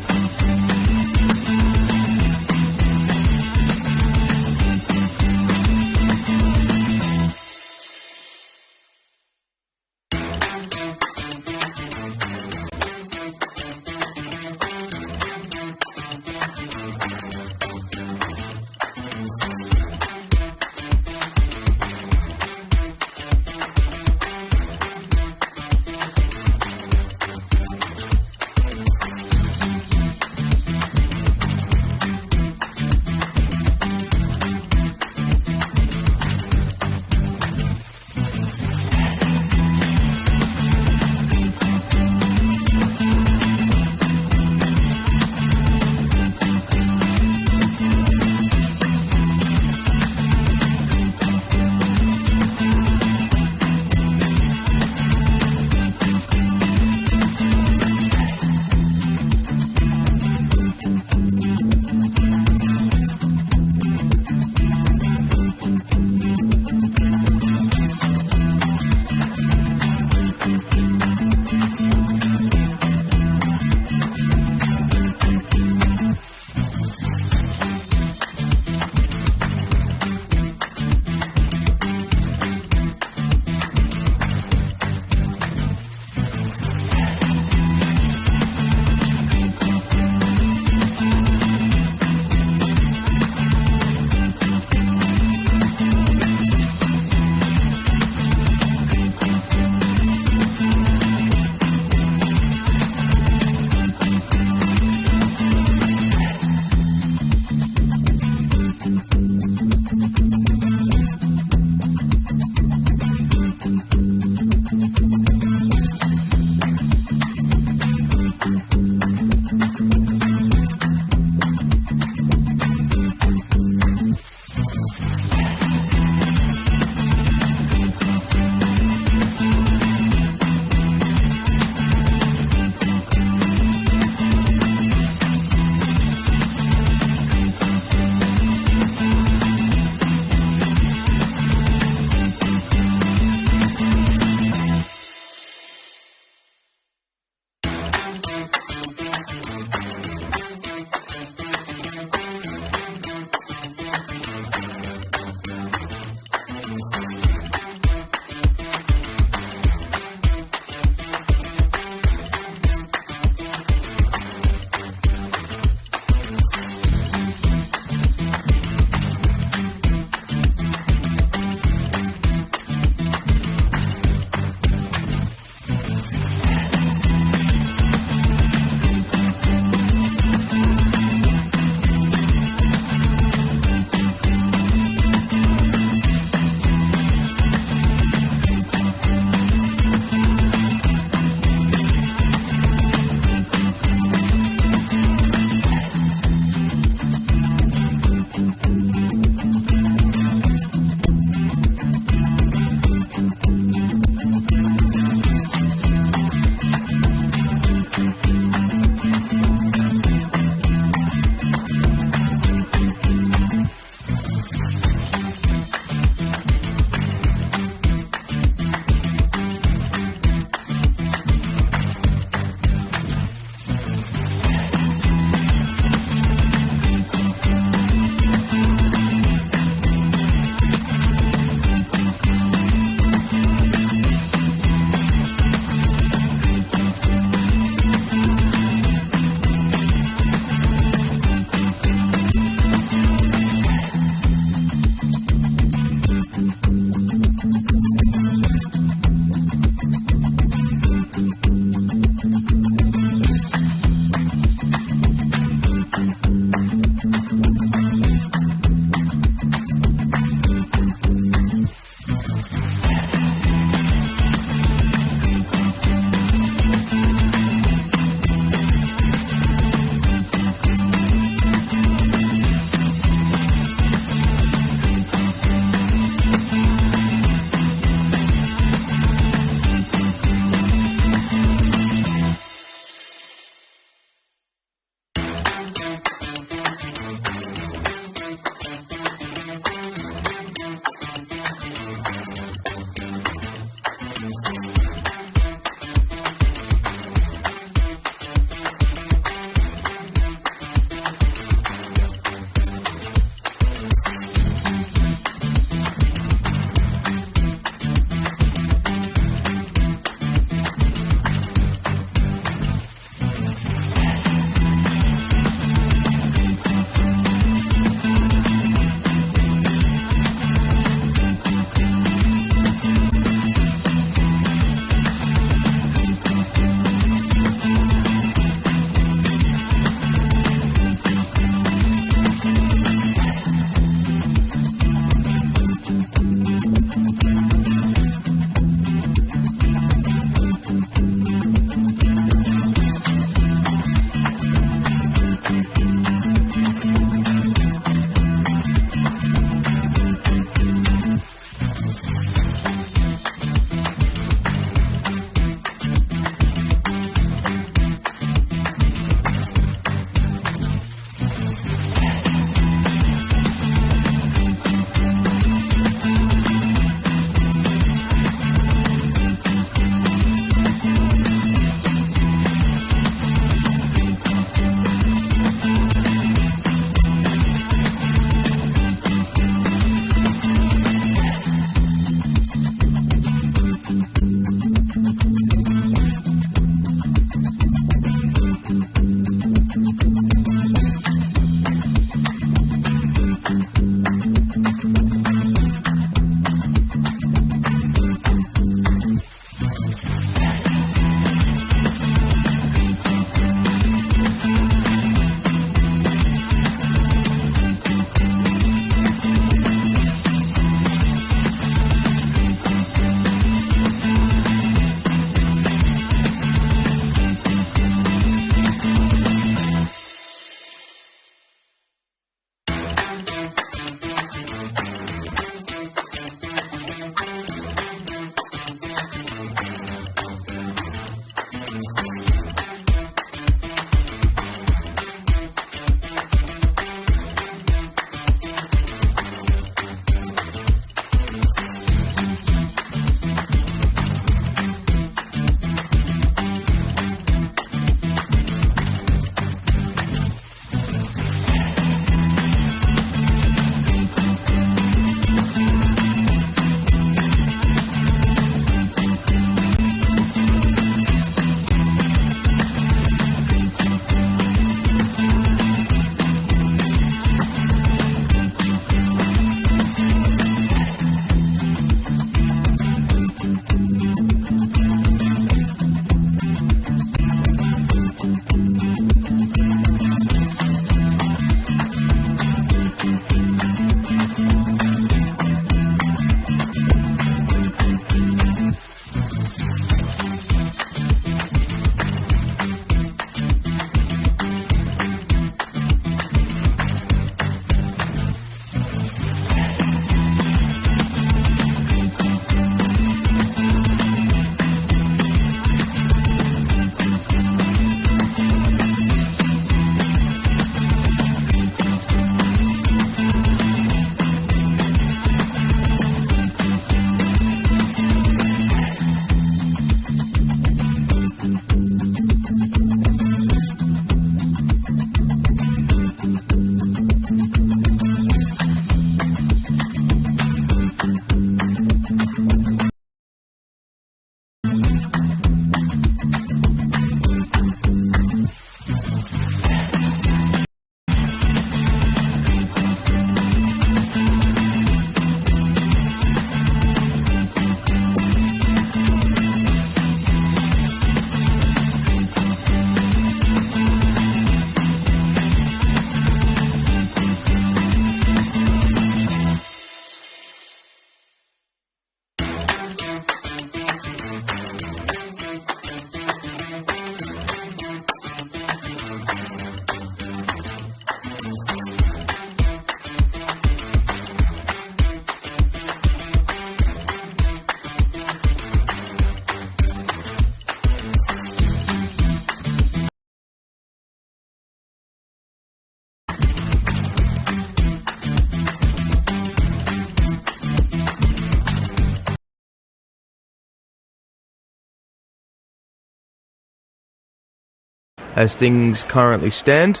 S1: as things currently stand.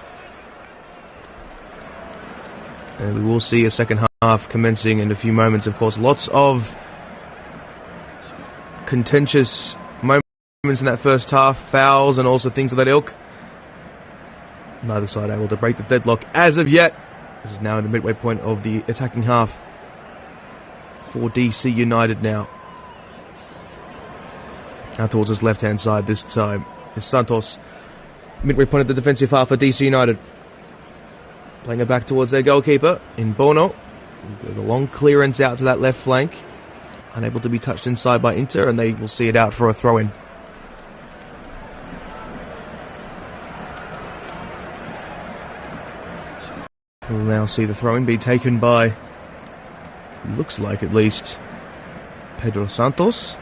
S1: And we will see a second half commencing in a few moments, of course. Lots of contentious moments in that first half, fouls and also things of that ilk. Neither side able to break the deadlock as of yet. This is now in the midway point of the attacking half for DC United now. Out towards his left-hand side this time is Santos. Midway point of the defensive half for DC United. Playing it back towards their goalkeeper in Bono. With a long clearance out to that left flank. Unable to be touched inside by Inter, and they will see it out for a throw-in. We'll now see the throw-in be taken by, looks like at least, Pedro Santos.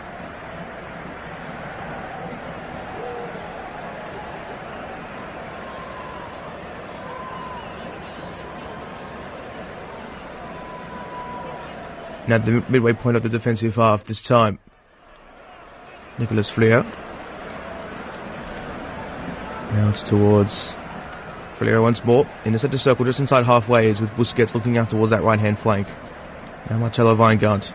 S1: Now at the midway point of the defensive half this time. Nicolas Fleer. Now it's towards Fleer once more. In the centre circle just inside halfway is with Busquets looking out towards that right hand flank. Now Marcelo Weingart.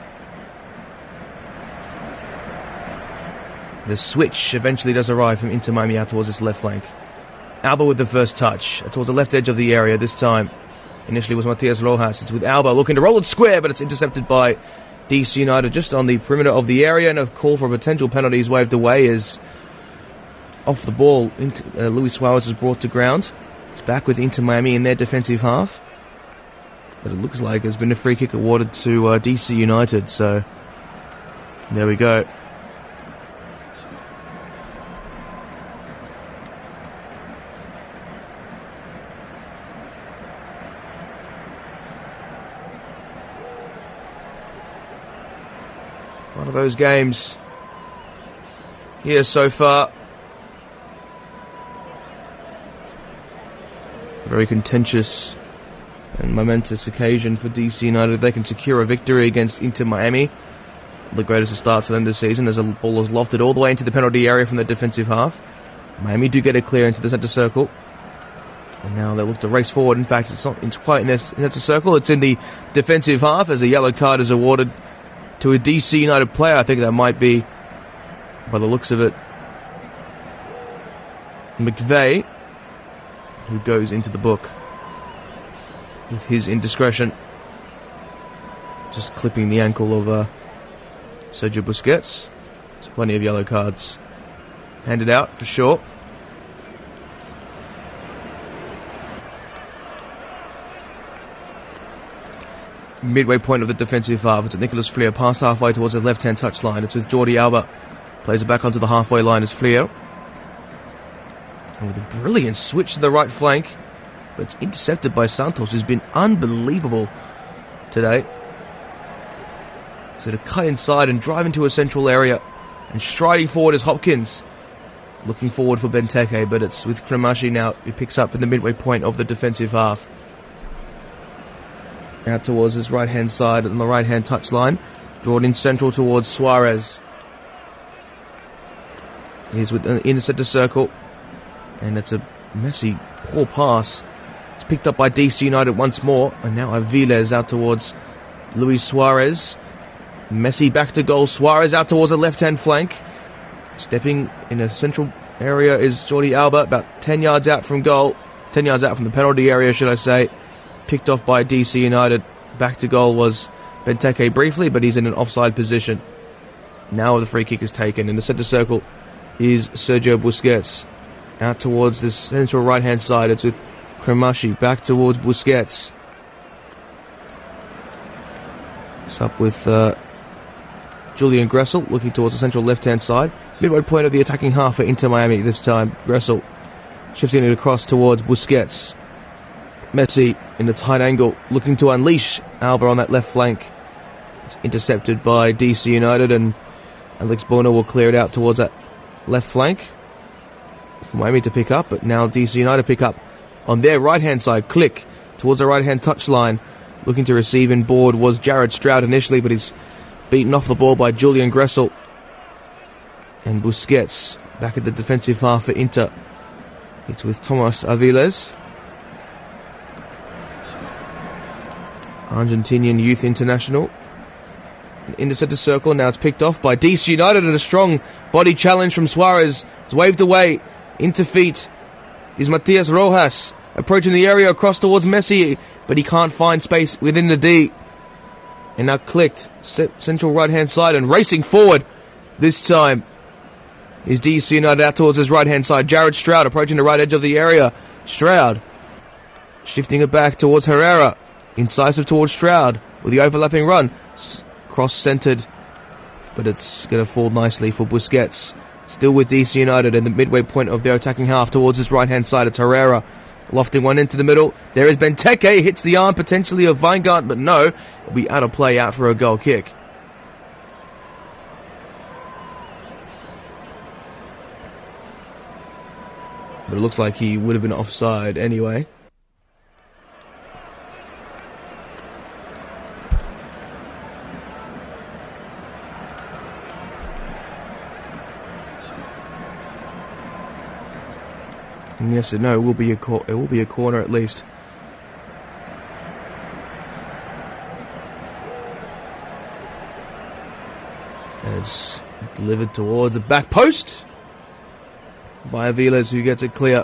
S1: The switch eventually does arrive from Inter Miami out towards his left flank. Alba with the first touch towards the left edge of the area this time. Initially was Matias Rojas. It's with Alba looking to roll it square, but it's intercepted by DC United just on the perimeter of the area, and a call for a potential penalty is waved away as off the ball, Luis Suarez is brought to ground. It's back with Inter Miami in their defensive half. But it looks like there's been a free kick awarded to DC United, so there we go. One of those games here so far. Very contentious and momentous occasion for DC United. If they can secure a victory against Inter Miami, the greatest of starts for them this season, as the ball is lofted all the way into the penalty area from the defensive half. Miami do get a clear into the centre circle. And now they look to race forward. In fact, it's not quite in the centre circle. It's in the defensive half as a yellow card is awarded to a DC United player. I think that might be, by the looks of it, McVeigh, who goes into the book with his indiscretion. Just clipping the ankle of Sergio Busquets. There's plenty of yellow cards handed out for sure. Midway point of the defensive half. It's at Nicolas Fleer, past halfway towards the left-hand touchline. It's with Jordi Alba. Plays it back onto the halfway line as Fleer. And with a brilliant switch to the right flank. But it's intercepted by Santos, who's been unbelievable today. So to cut inside and drive into a central area. And striding forward is Hopkins. Looking forward for Benteke, but it's with Kremashi now, who picks up in the midway point of the defensive half. Out towards his right-hand side on the right-hand touchline. Drawn in central towards Suarez. He's in the centre circle. And it's a messy, poor pass. It's picked up by DC United once more. And now Aviles out towards Luis Suarez. Messi back to goal. Suarez out towards the left-hand flank. Stepping in a central area is Jordi Alba. About 10 yards out from goal. 10 yards out from the penalty area, should I say. Picked off by DC United. Back to goal was Benteke briefly, but he's in an offside position. Now the free kick is taken. In the centre circle is Sergio Busquets. Out towards the central right-hand side. It's with Kremashi. Back towards Busquets. It's up with Julian Gressel looking towards the central left-hand side. Midway point of the attacking half for Inter Miami this time. Gressel shifting it across towards Busquets. Messi in a tight angle, looking to unleash Alba on that left flank. It's intercepted by DC United, and Alex Bono will clear it out towards that left flank for Miami to pick up, but now DC United pick up on their right-hand side. Click towards the right-hand touchline. Looking to receive and board was Jared Stroud initially, but he's beaten off the ball by Julian Gressel. And Busquets back at the defensive half for Inter. It's with Tomas Aviles, Argentinian youth international. In the centre circle, now it's picked off by DC United, and a strong body challenge from Suarez. It's waved away. Into feet is Matias Rojas, approaching the area across towards Messi, but he can't find space within the D. And now clicked, central right-hand side, and racing forward this time is DC United out towards his right-hand side. Jared Stroud approaching the right edge of the area. Stroud shifting it back towards Herrera. Incisive towards Stroud with the overlapping run. Cross-centered, but it's going to fall nicely for Busquets. Still with DC United in the midway point of their attacking half towards his right-hand side. It's Herrera lofting one into the middle. There is Benteke, hits the arm potentially of Weingart, but no, it'll be out of play, out for a goal kick. But it looks like he would have been offside anyway. And yes and no, it will be a corner at least. And it's delivered towards the back post by Aviles, who gets it clear.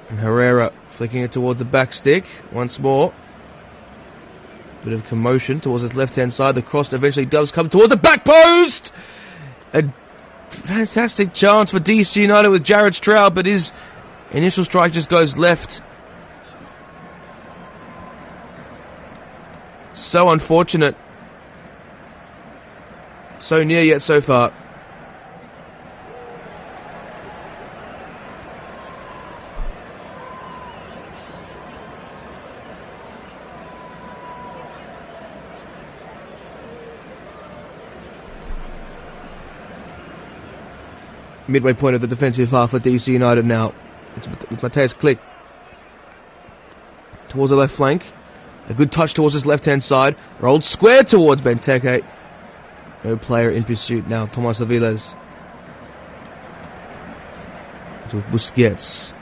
S1: And Herrera flicking it towards the back stick once more. Bit of commotion towards his left-hand side. The cross eventually does come towards the back post. A fantastic chance for DC United with Jared Stroud, but his initial strike just goes left. So unfortunate. So near yet so far. Midway point of the defensive half for DC United now. It's with Mateus Click towards the left flank. A good touch towards his left-hand side. Rolled square towards Benteke. No player in pursuit now. Tomas Aviles. With Busquets.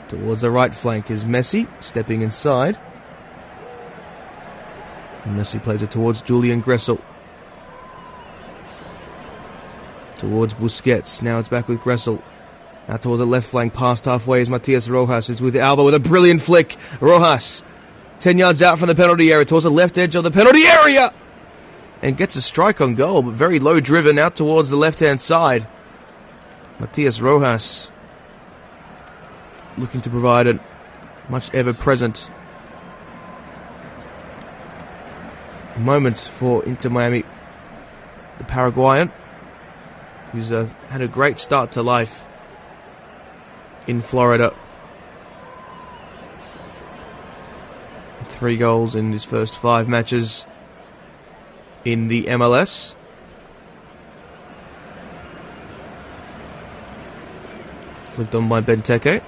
S1: Towards the right flank is Messi, stepping inside. And Messi plays it towards Julian Gressel. Towards Busquets. Now it's back with Gressel. Now towards the left flank, past halfway is Matias Rojas. It's with Alba with a brilliant flick. Rojas, 10 yards out from the penalty area, towards the left edge of the penalty area. And gets a strike on goal, but very low driven out towards the left-hand side. Matias Rojas looking to provide a much ever-present moment for Inter Miami. The Paraguayan, who's had a great start to life in Florida. 3 goals in his first 5 matches in the MLS. Flicked on by Benteke.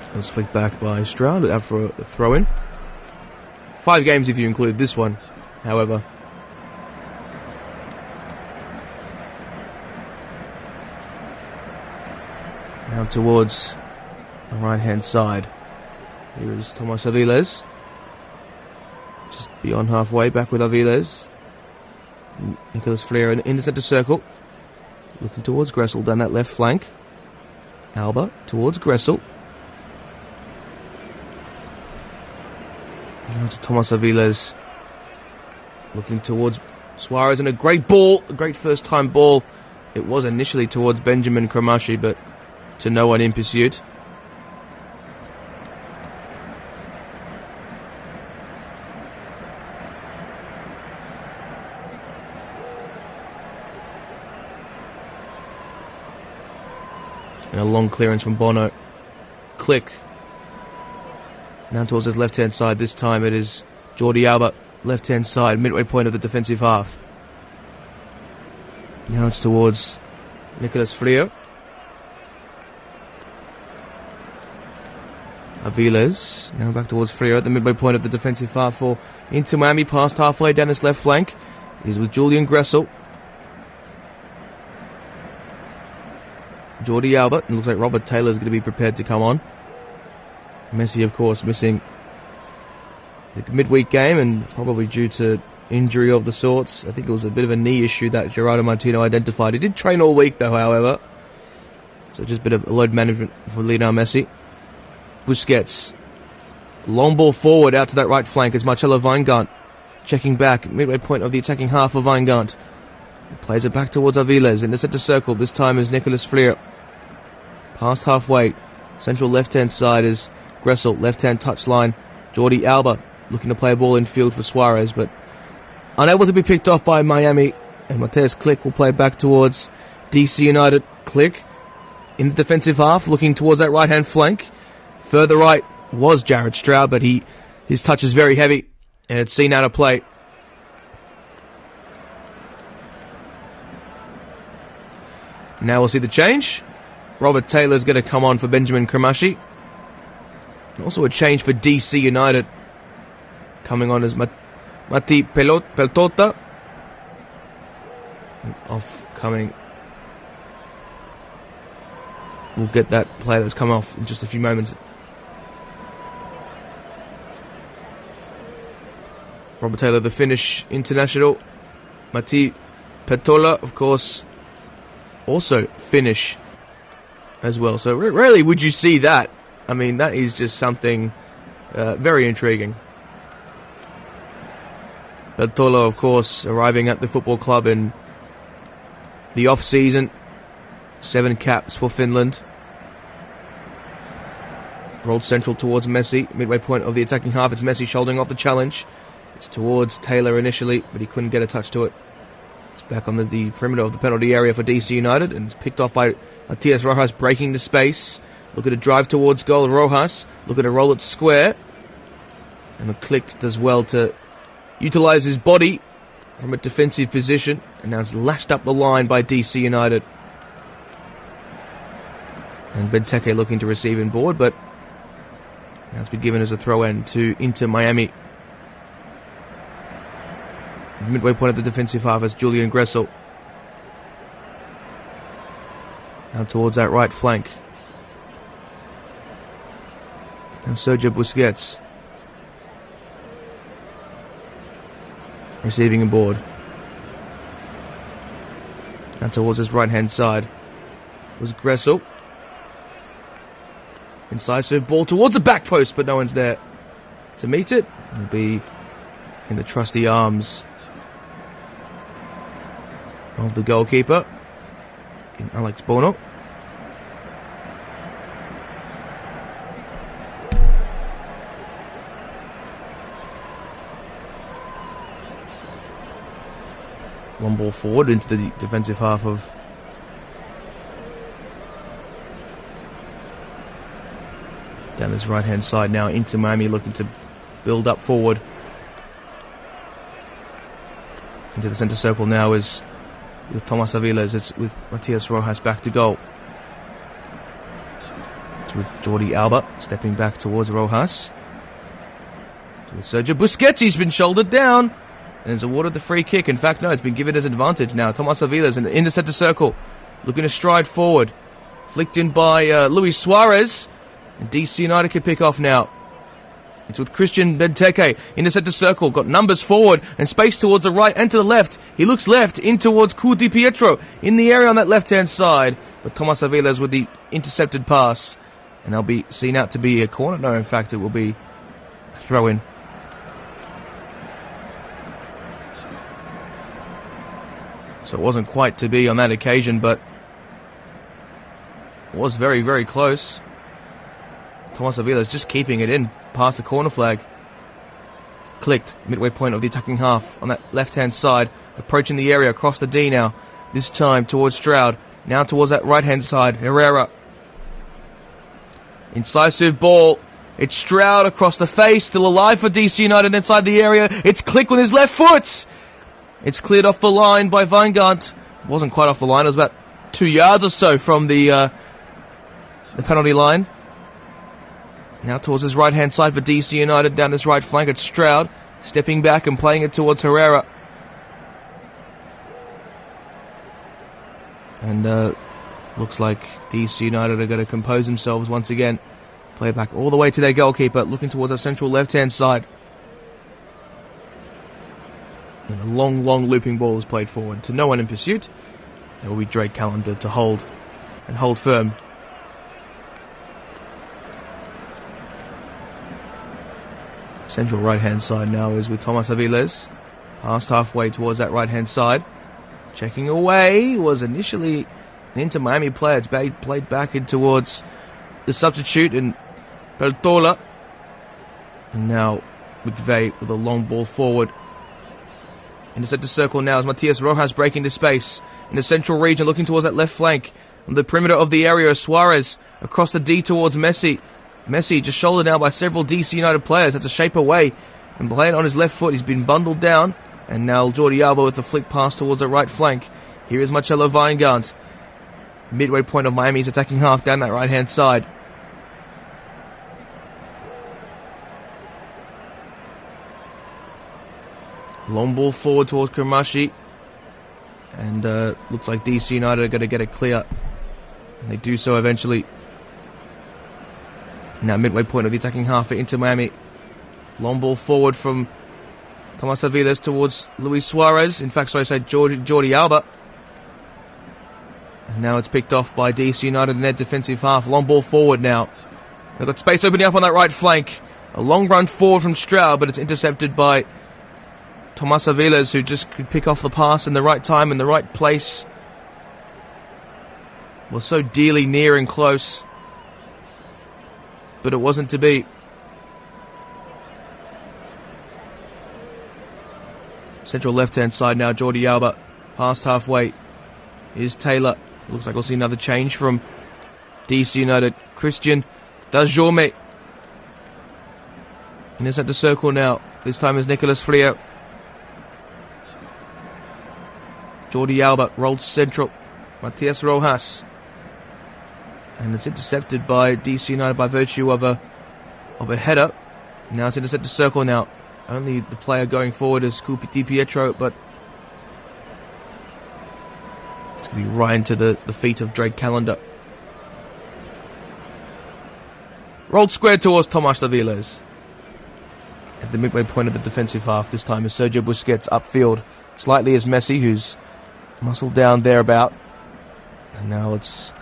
S1: It was flicked back by Stroud out for a throw-in. 5 games if you include this one, however. Now towards the right-hand side. Here is Tomas Aviles. Just beyond halfway, back with Aviles. Nicolas Flair in the centre circle. Looking towards Gressel down that left flank. Alba towards Gressel. Now to Tomas Aviles. Looking towards Suarez, and a great ball. A great first-time ball. It was initially towards Benjamin Kramashi, but to no one in pursuit. And a long clearance from Bono. Click. Now towards his left-hand side. This time it is Jordi Alba, left-hand side, midway point of the defensive half. Now it's towards Nicolas Frio. Aviles, now back towards Frio at the midway point of the defensive half for Inter Miami, past halfway down this left flank. He's with Julian Gressel. Jordi Alba. It looks like Robert Taylor is going to be prepared to come on. Messi, of course, missing the midweek game and probably due to injury of the sorts. I think it was a bit of a knee issue that Gerardo Martino identified. He did train all week though, however. So just a bit of load management for Lionel Messi. Busquets. Long ball forward out to that right flank as Marcelo Weingart checking back. Midway point of the attacking half of Weingart. He plays it back towards Aviles in the centre circle. This time is Nicolas Freire. Past halfway. Central left-hand side is Gressel. Left-hand touchline. Jordi Alba looking to play a ball in field for Suarez, but unable to be picked off by Miami. And Mateus Click will play back towards DC United. Click in the defensive half, looking towards that right-hand flank. Further right was Jared Stroud, but his touch is very heavy, and it's seen out of play. Now we'll see the change. Robert Taylor's going to come on for Benjamin Kramashi. Also a change for DC United. Coming on as Mati Peltota. Off coming. We'll get that player that's come off in just a few moments. Robert Taylor, the Finnish international. Mati Peltola, of course, also Finnish as well. So rarely would you see that. I mean, that is just something very intriguing. Peltola, of course, arriving at the football club in the off-season. 7 caps for Finland. Rolled central towards Messi. Midway point of the attacking half. It's Messi shouldering off the challenge. It's towards Taylor initially, but he couldn't get a touch to it. It's back on the perimeter of the penalty area for DC United, and it's picked off by Matias Rojas, breaking the space. Looking to drive towards goal. Rojas looking to roll it square. And Click does well to utilise his body from a defensive position. And now it's lashed up the line by DC United. And Benteke looking to receive in board, but now it's been given as a throw-in to Inter Miami. Midway point of the defensive half is Julian Gressel. Now towards that right flank. Now Sergio Busquets. Receiving in board. Now towards his right-hand side was Gressel. Incisive ball towards the back post, but no one's there to meet it. It'll be in the trusty arms of the goalkeeper, in Alex Bono. One ball forward into the defensive half of down his right hand side now into Miami, looking to build up forward. Into the centre circle now is with Thomas Aviles. It's with Matias Rojas back to goal. It's with Jordi Alba stepping back towards Rojas. It's with Sergio Busquets. He's been shouldered down and is awarded the free kick. In fact, no, it's been given as advantage now. Thomas Aviles in the centre circle, looking to stride forward. Flicked in by Luis Suarez. And DC United can pick off now. It's with Christian Benteke in the centre circle. Got numbers forward and space towards the right and to the left. He looks left in towards Cu Di Pietro in the area on that left-hand side. But Thomas Aviles with the intercepted pass. And they'll be seen out to be a corner. No, in fact, it will be a throw-in. So it wasn't quite to be on that occasion, but it was very, very close. Thomas Aviles just keeping it in past the corner flag. Clicked midway point of the attacking half on that left-hand side, approaching the area across the D now. This time towards Stroud. Now towards that right-hand side. Herrera. Incisive ball. It's Stroud across the face. Still alive for DC United inside the area. It's Click with his left foot. It's cleared off the line by Weingart. It wasn't quite off the line. It was about 2 yards or so from the penalty line. Now towards his right-hand side for DC United, down this right flank, it's Stroud, stepping back and playing it towards Herrera. And Looks like DC United are going to compose themselves once again. Play it back all the way to their goalkeeper, looking towards our central left-hand side. And a long looping ball is played forward to no one in pursuit. There will be Drake Callender to hold firm. Central right-hand side now is with Tomas Aviles. Past halfway towards that right-hand side. Checking away was initially an Inter Miami player. It's played back in towards the substitute in Peltola. And now McVeigh with a long ball forward. In the centre circle now is Matias Rojas breaking the space. In the central region, looking towards that left flank. On the perimeter of the area, Suarez across the D towards Messi. Messi just shouldered now by several DC United players. Has to shape away and playing on his left foot. He's been bundled down. And now Jordi Alba with the flick pass towards the right flank. Here is Marcelo Weingart. Midway point of Miami's attacking half down that right-hand side. Long ball forward towards Kurmashi. And looks like DC United are going to get it clear. And they do so eventually. Now midway point of the attacking half for Inter Miami. Long ball forward from Tomas Aviles towards Luis Suarez. In fact, Jordi Alba. And now it's picked off by DC United in their defensive half. Long ball forward now. They've got space opening up on that right flank. A long run forward from Stroud, but it's intercepted by Tomas Aviles, who just could pick off the pass in the right time, in the right place. Was so dearly near and close, but it wasn't to be. Central left-hand side now, Jordi Alba. Past halfway. Here's Taylor. Looks like we'll see another change from DC United. Christian Dajorme. In the centre circle now. This time is Nicolas Frio. Jordi Alba rolled central. Matias Rojas. And it's intercepted by DC United by virtue of a header. Now it's in the centre circle now. Only the player going forward is Di Pietro, but it's going to be right into the feet of Drake Callender. Rolled square towards Tomas Aviles. At the midway point of the defensive half, this time is Sergio Busquets upfield. Slightly as Messi, who's muscled down thereabout. And now it's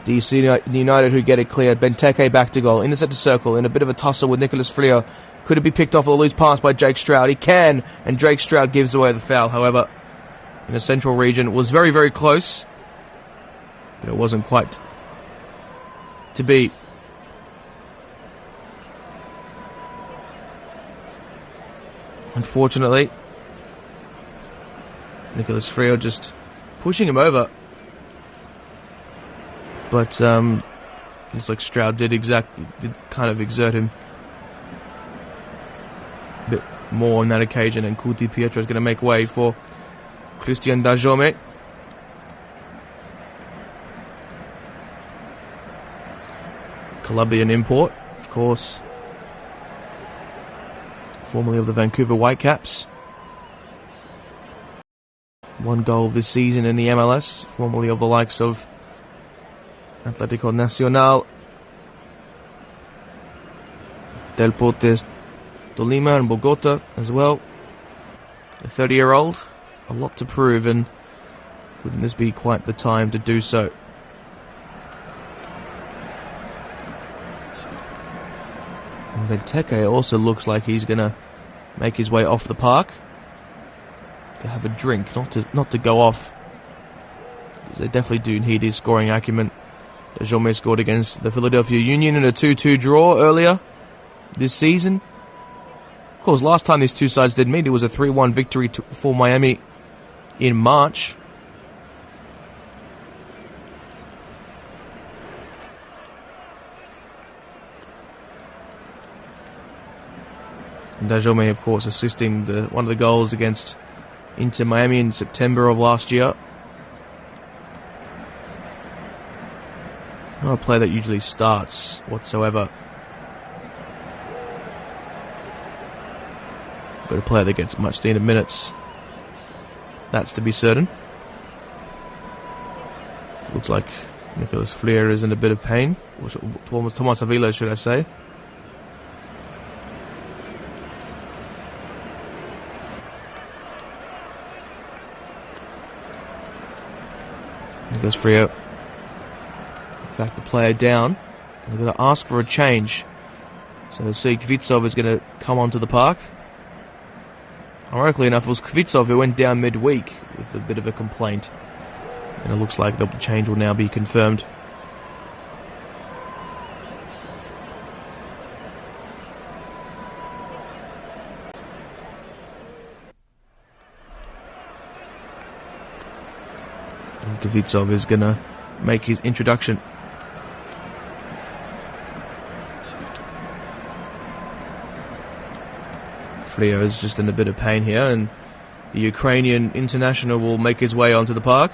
S1: DC United who get it clear. Benteke back to goal in the centre circle in a bit of a tussle with Nicolas Frio. Could it be picked off or loose pass by Jake Stroud? He can, and Jake Stroud gives away the foul. However, in the central region, it was very, very close, but it wasn't quite to be. Unfortunately, Nicolas Frio just pushing him over. But looks like Stroud did kind of exert him a bit more on that occasion, and Di Pietro is going to make way for Christian Dajome. Colombian import, of course, formerly of the Vancouver Whitecaps. One goal this season in the MLS, formerly of the likes of Atlético Nacional, Deportes Tolima and Bogota as well. A 30-year-old, a lot to prove, and wouldn't this be quite the time to do so? And Benteke also looks like he's going to make his way off the park to have a drink, not to go off, because they definitely do need his scoring acumen. Dajome scored against the Philadelphia Union in a 2-2 draw earlier this season. Of course, last time these two sides did meet, it was a 3-1 victory for Miami in March. And Dajome, of course, assisting one of the goals against Inter Miami in September of last year. Not a player that usually starts whatsoever, but a player that gets much needed minutes. That's to be certain. It looks like Nicolas Fleer is in a bit of pain. Tomas Avila, should I say. Nicolas Fleer. In fact, the player down. They're going to ask for a change. So Kvitsov is going to come onto the park. Ironically enough, it was Kvitsov who went down midweek with a bit of a complaint. And it looks like the change will now be confirmed. And Kvitsov is going to make his introduction. Frio is just in a bit of pain here, and the Ukrainian international will make his way onto the park.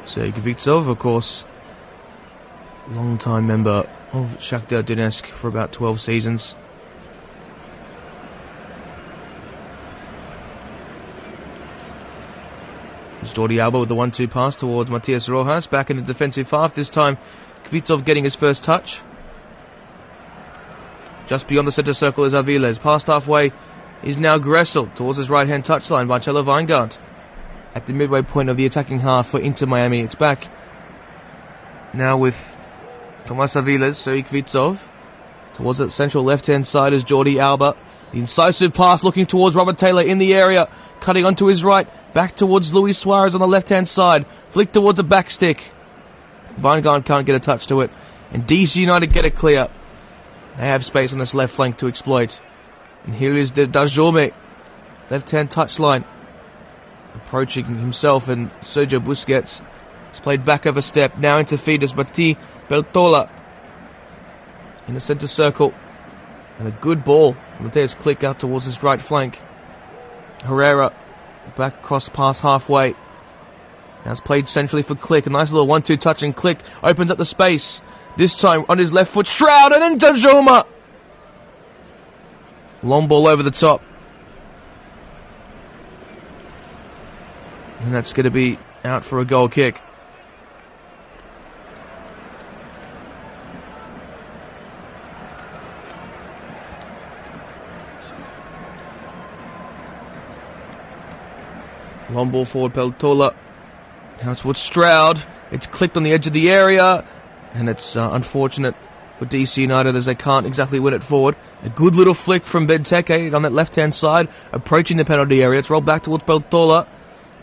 S1: Sergei Kvitsov, of course, long-time member of Shakhtar Donetsk for about 12 seasons. It's Jordi Alba with the 1-2 pass towards Matias Rojas, back in the defensive half, this time Kvitsov getting his first touch. Just beyond the centre circle is Aviles. Past halfway is now Gressel towards his right-hand touchline. Marcelo Weingart at the midway point of the attacking half for Inter Miami. It's back now with Tomas Aviles, Sergei Kvitsov. Towards the central left-hand side is Jordi Alba. The incisive pass looking towards Robert Taylor in the area. Cutting onto his right. Back towards Luis Suarez on the left-hand side. Flick towards the back stick. Weingart can't get a touch to it. And DC United get it clear. They have space on this left flank to exploit. And here is the Dajome. Left-hand touchline. Approaching himself and Sergio Busquets. It's played back over step. Now into feeders. Mati Peltola. In the centre circle. And a good ball from Mateus Click out towards his right flank. Herrera. Back across past halfway. Now it's played centrally for Click. A nice little 1-2 touch and Click opens up the space. This time on his left foot. Shroud and then Danjuma. Long ball over the top. And that's going to be out for a goal kick. Long ball forward, Peltola. Now towards Stroud. It's clicked on the edge of the area. And it's unfortunate for DC United as they can't exactly win it forward. A good little flick from Benteke on that left-hand side, approaching the penalty area. It's rolled back towards Peltola.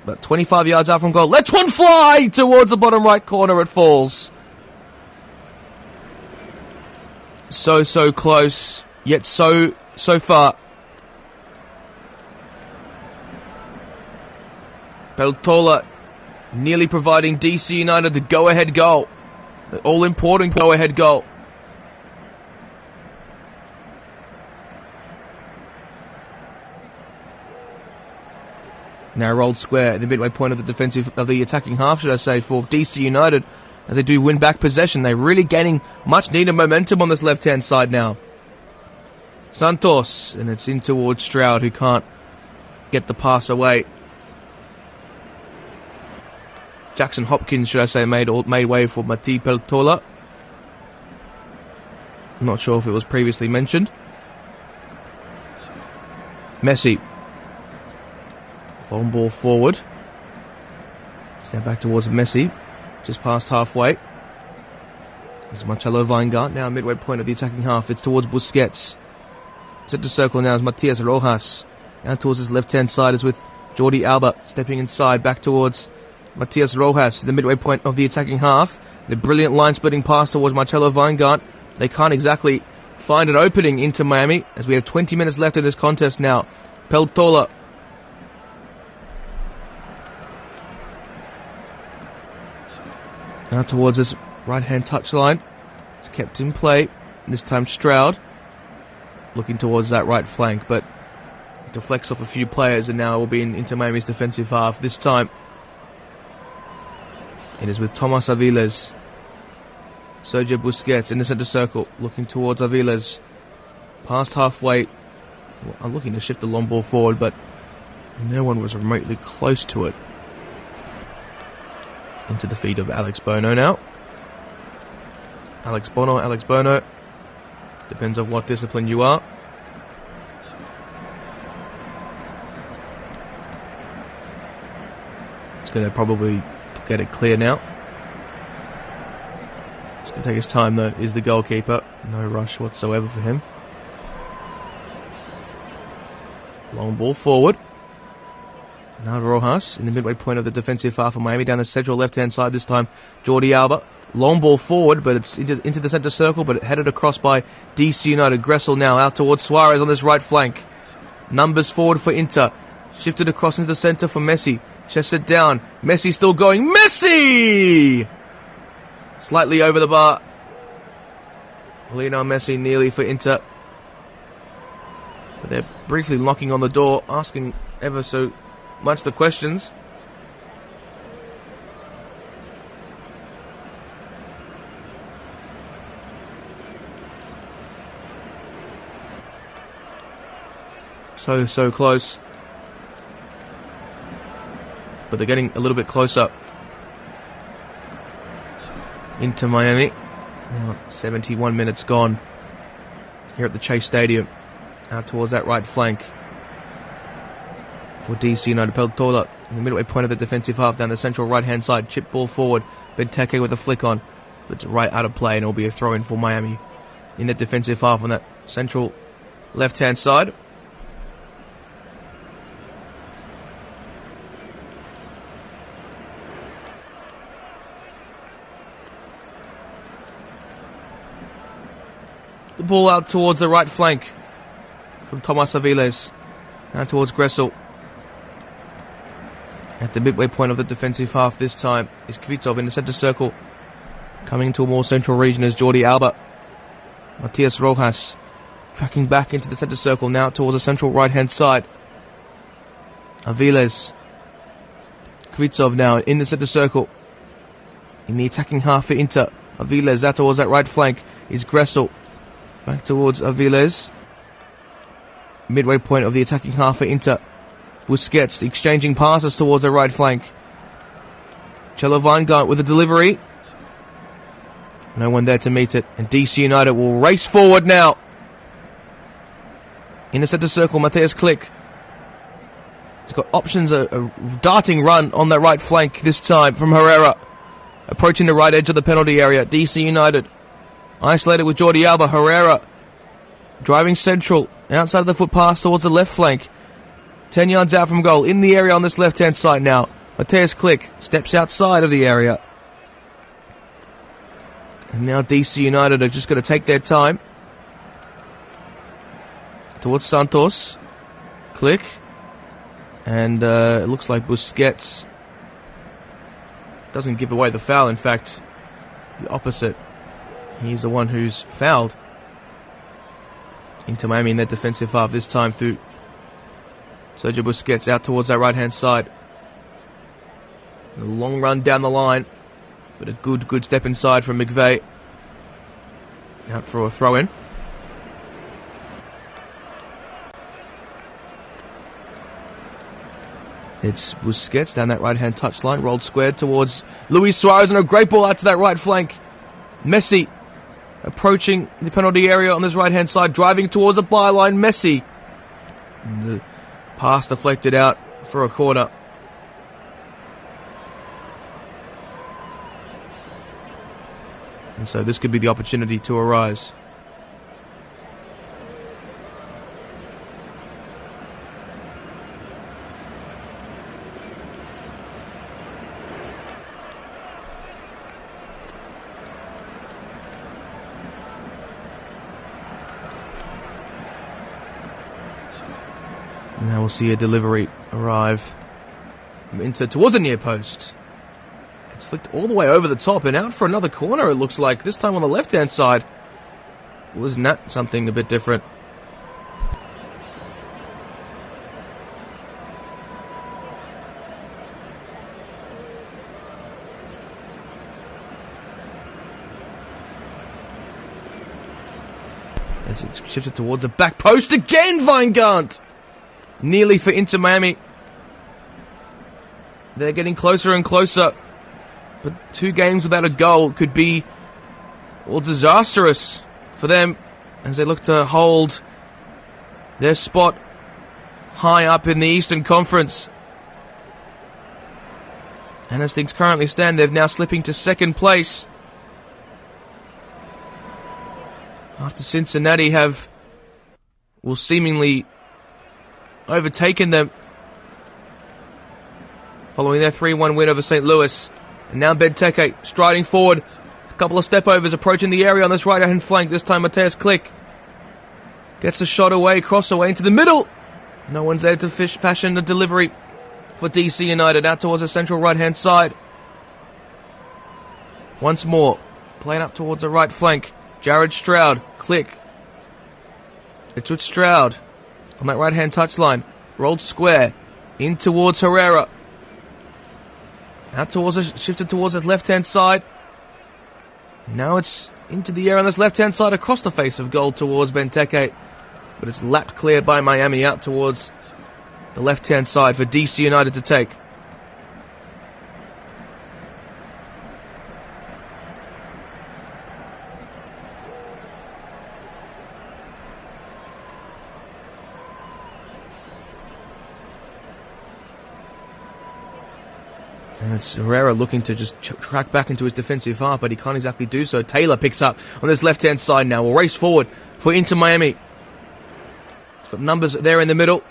S1: About 25 yards out from goal. Lets one fly towards the bottom right corner. It falls. So close, yet so far. Peltola nearly providing DC United the go-ahead goal. The all-important go-ahead goal. Now rolled square at the midway point of the attacking half, should I say, for DC United. As they do win back possession, they're really gaining much needed momentum on this left-hand side now. Santos, and it's in towards Stroud, who can't get the pass away. Jackson Hopkins, should I say, made way for Mati Peltola. I'm not sure if it was previously mentioned. Messi. Long ball forward. It's now back towards Messi. Just past halfway. There's Marcelo Weingart, now midway point of the attacking half. It's towards Busquets. Centre circle now is Matias Rojas. Now towards his left-hand side is with Jordi Alba. Stepping inside, back towards Matias Rojas, the midway point of the attacking half. The brilliant line-splitting pass towards Marcelo Weingart. They can't exactly find an opening into Miami, as we have 20 minutes left in this contest now. Peltola. Now towards his right-hand touchline. It's kept in play. This time Stroud. Looking towards that right flank, but deflects off a few players, and now it will be into Miami's defensive half. This time it is with Tomas Aviles. Sergio Busquets in the centre circle, looking towards Aviles. Past halfway. I'm looking to shift the long ball forward, but No one was remotely close to it. Into the feet of Alex Bono now. Alex Bono. Depends on what discipline you are. It's going to probably get it clear now. It's going to take his time though, is the goalkeeper. No rush whatsoever for him. Long ball forward. Now Rojas in the midway point of the defensive half of Miami down the central left-hand side this time. Jordi Alba. Long ball forward, but it's into the centre circle, but headed across by DC United. Gressel now out towards Suarez on this right flank. Numbers forward for Inter. Shifted across into the centre for Messi. Chested down. Messi still going. Messi! Slightly over the bar. Lionel Messi nearly for Inter. But they're briefly knocking on the door, asking ever so much the questions. So close. But they're getting a little bit closer into Miami. Now 71 minutes gone here at the Chase Stadium. Out towards that right flank for DC United. Peltola in the midway point of the defensive half down the central right-hand side. Chip ball forward. Benteke with a flick on. But it's right out of play and it'll be a throw-in for Miami in the defensive half on that central left-hand side. The ball out towards the right flank from Tomas Aviles. Now towards Gressel. At the midway point of the defensive half this time is Kvitsov in the centre circle. Coming into a more central region is Jordi Alba. Matias Rojas tracking back into the centre circle now towards the central right-hand side. Aviles. Kvitsov now in the centre circle. In the attacking half for Inter. Aviles out towards that right flank is Gressel. Back towards Aviles. Midway point of the attacking half for Inter. Busquets exchanging passes towards the right flank. Chelo Weingart with a delivery. No one there to meet it. And DC United will race forward now. In the centre circle, Matthias Klick. He's got options, a darting run on that right flank this time from Herrera. Approaching the right edge of the penalty area. DC United isolated with Jordi Alba. Herrera driving central. Outside of the foot pass towards the left flank. 10 yards out from goal. In the area on this left-hand side now. Matthias Klick steps outside of the area. And now DC United are just going to take their time. Towards Santos. Klick. And it looks like Busquets doesn't give away the foul. In fact, the opposite. He's the one who's fouled. Into Miami in their defensive half this time through Sergio Busquets out towards that right-hand side. A long run down the line, but a good step inside from McVeigh. Out for a throw-in. It's Busquets down that right-hand touchline, rolled squared towards Luis Suarez, and a great ball out to that right flank. Messi approaching the penalty area on this right-hand side, driving towards the byline. Messi. And the pass deflected out for a corner. And so this could be the opportunity to arise. Now we'll see a delivery arrive towards the near post. It's flicked all the way over the top and out for another corner, it looks like. This time on the left-hand side. Wasn't that something a bit different? As it's shifted towards the back post again, Weingart! Nearly for Inter Miami. They're getting closer and closer. But 2 games without a goal could be, well, disastrous for them as they look to hold their spot high up in the Eastern Conference. And as things currently stand, they're now slipping to 2nd place, after Cincinnati have, well, seemingly overtaken them following their 3-1 win over St. Louis. And now Benteke striding forward. A couple of step-overs approaching the area on this right-hand flank. This time Mateus Click gets a shot away, cross away into the middle. No one's there to fashion a delivery for DC United. Out towards the central right-hand side. Once more, playing up towards the right flank. Jared Stroud, Click. It's with Stroud on that right-hand touchline. Rolled square in towards Herrera. Out towards shifted towards his left-hand side. Now it's into the air on this left-hand side across the face of goal towards Benteke. But it's lapped clear by Miami out towards the left-hand side for DC United to take. And it's Herrera looking to just track back into his defensive half, but he can't exactly do so. Taylor picks up on this left-hand side now. Will race forward for Inter Miami. He's got numbers there in the middle.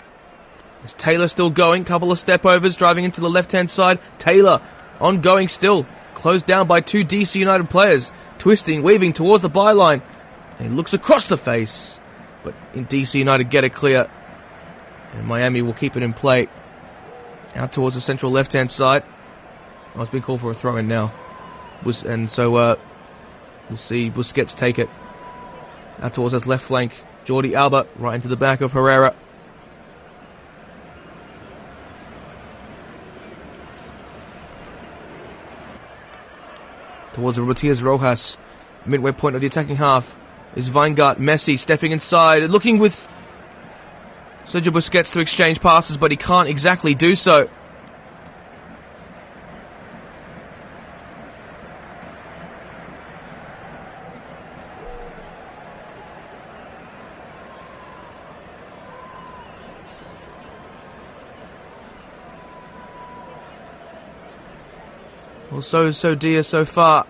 S1: Is Taylor still going? Couple of step-overs driving into the left-hand side. Taylor ongoing still. Closed down by 2 DC United players. Twisting, weaving towards the byline. And he looks across the face. But in DC United get it clear. And Miami will keep it in play. Out towards the central left-hand side. Oh, it's been called for a throw-in now. And so we'll see Busquets take it. Out towards his left flank. Jordi Alba right into the back of Herrera. Towards Matias Rojas. Midway point of the attacking half is Weingart. Messi stepping inside. Looking with Sergio Busquets to exchange passes, but he can't exactly do so. Well, so dear so far.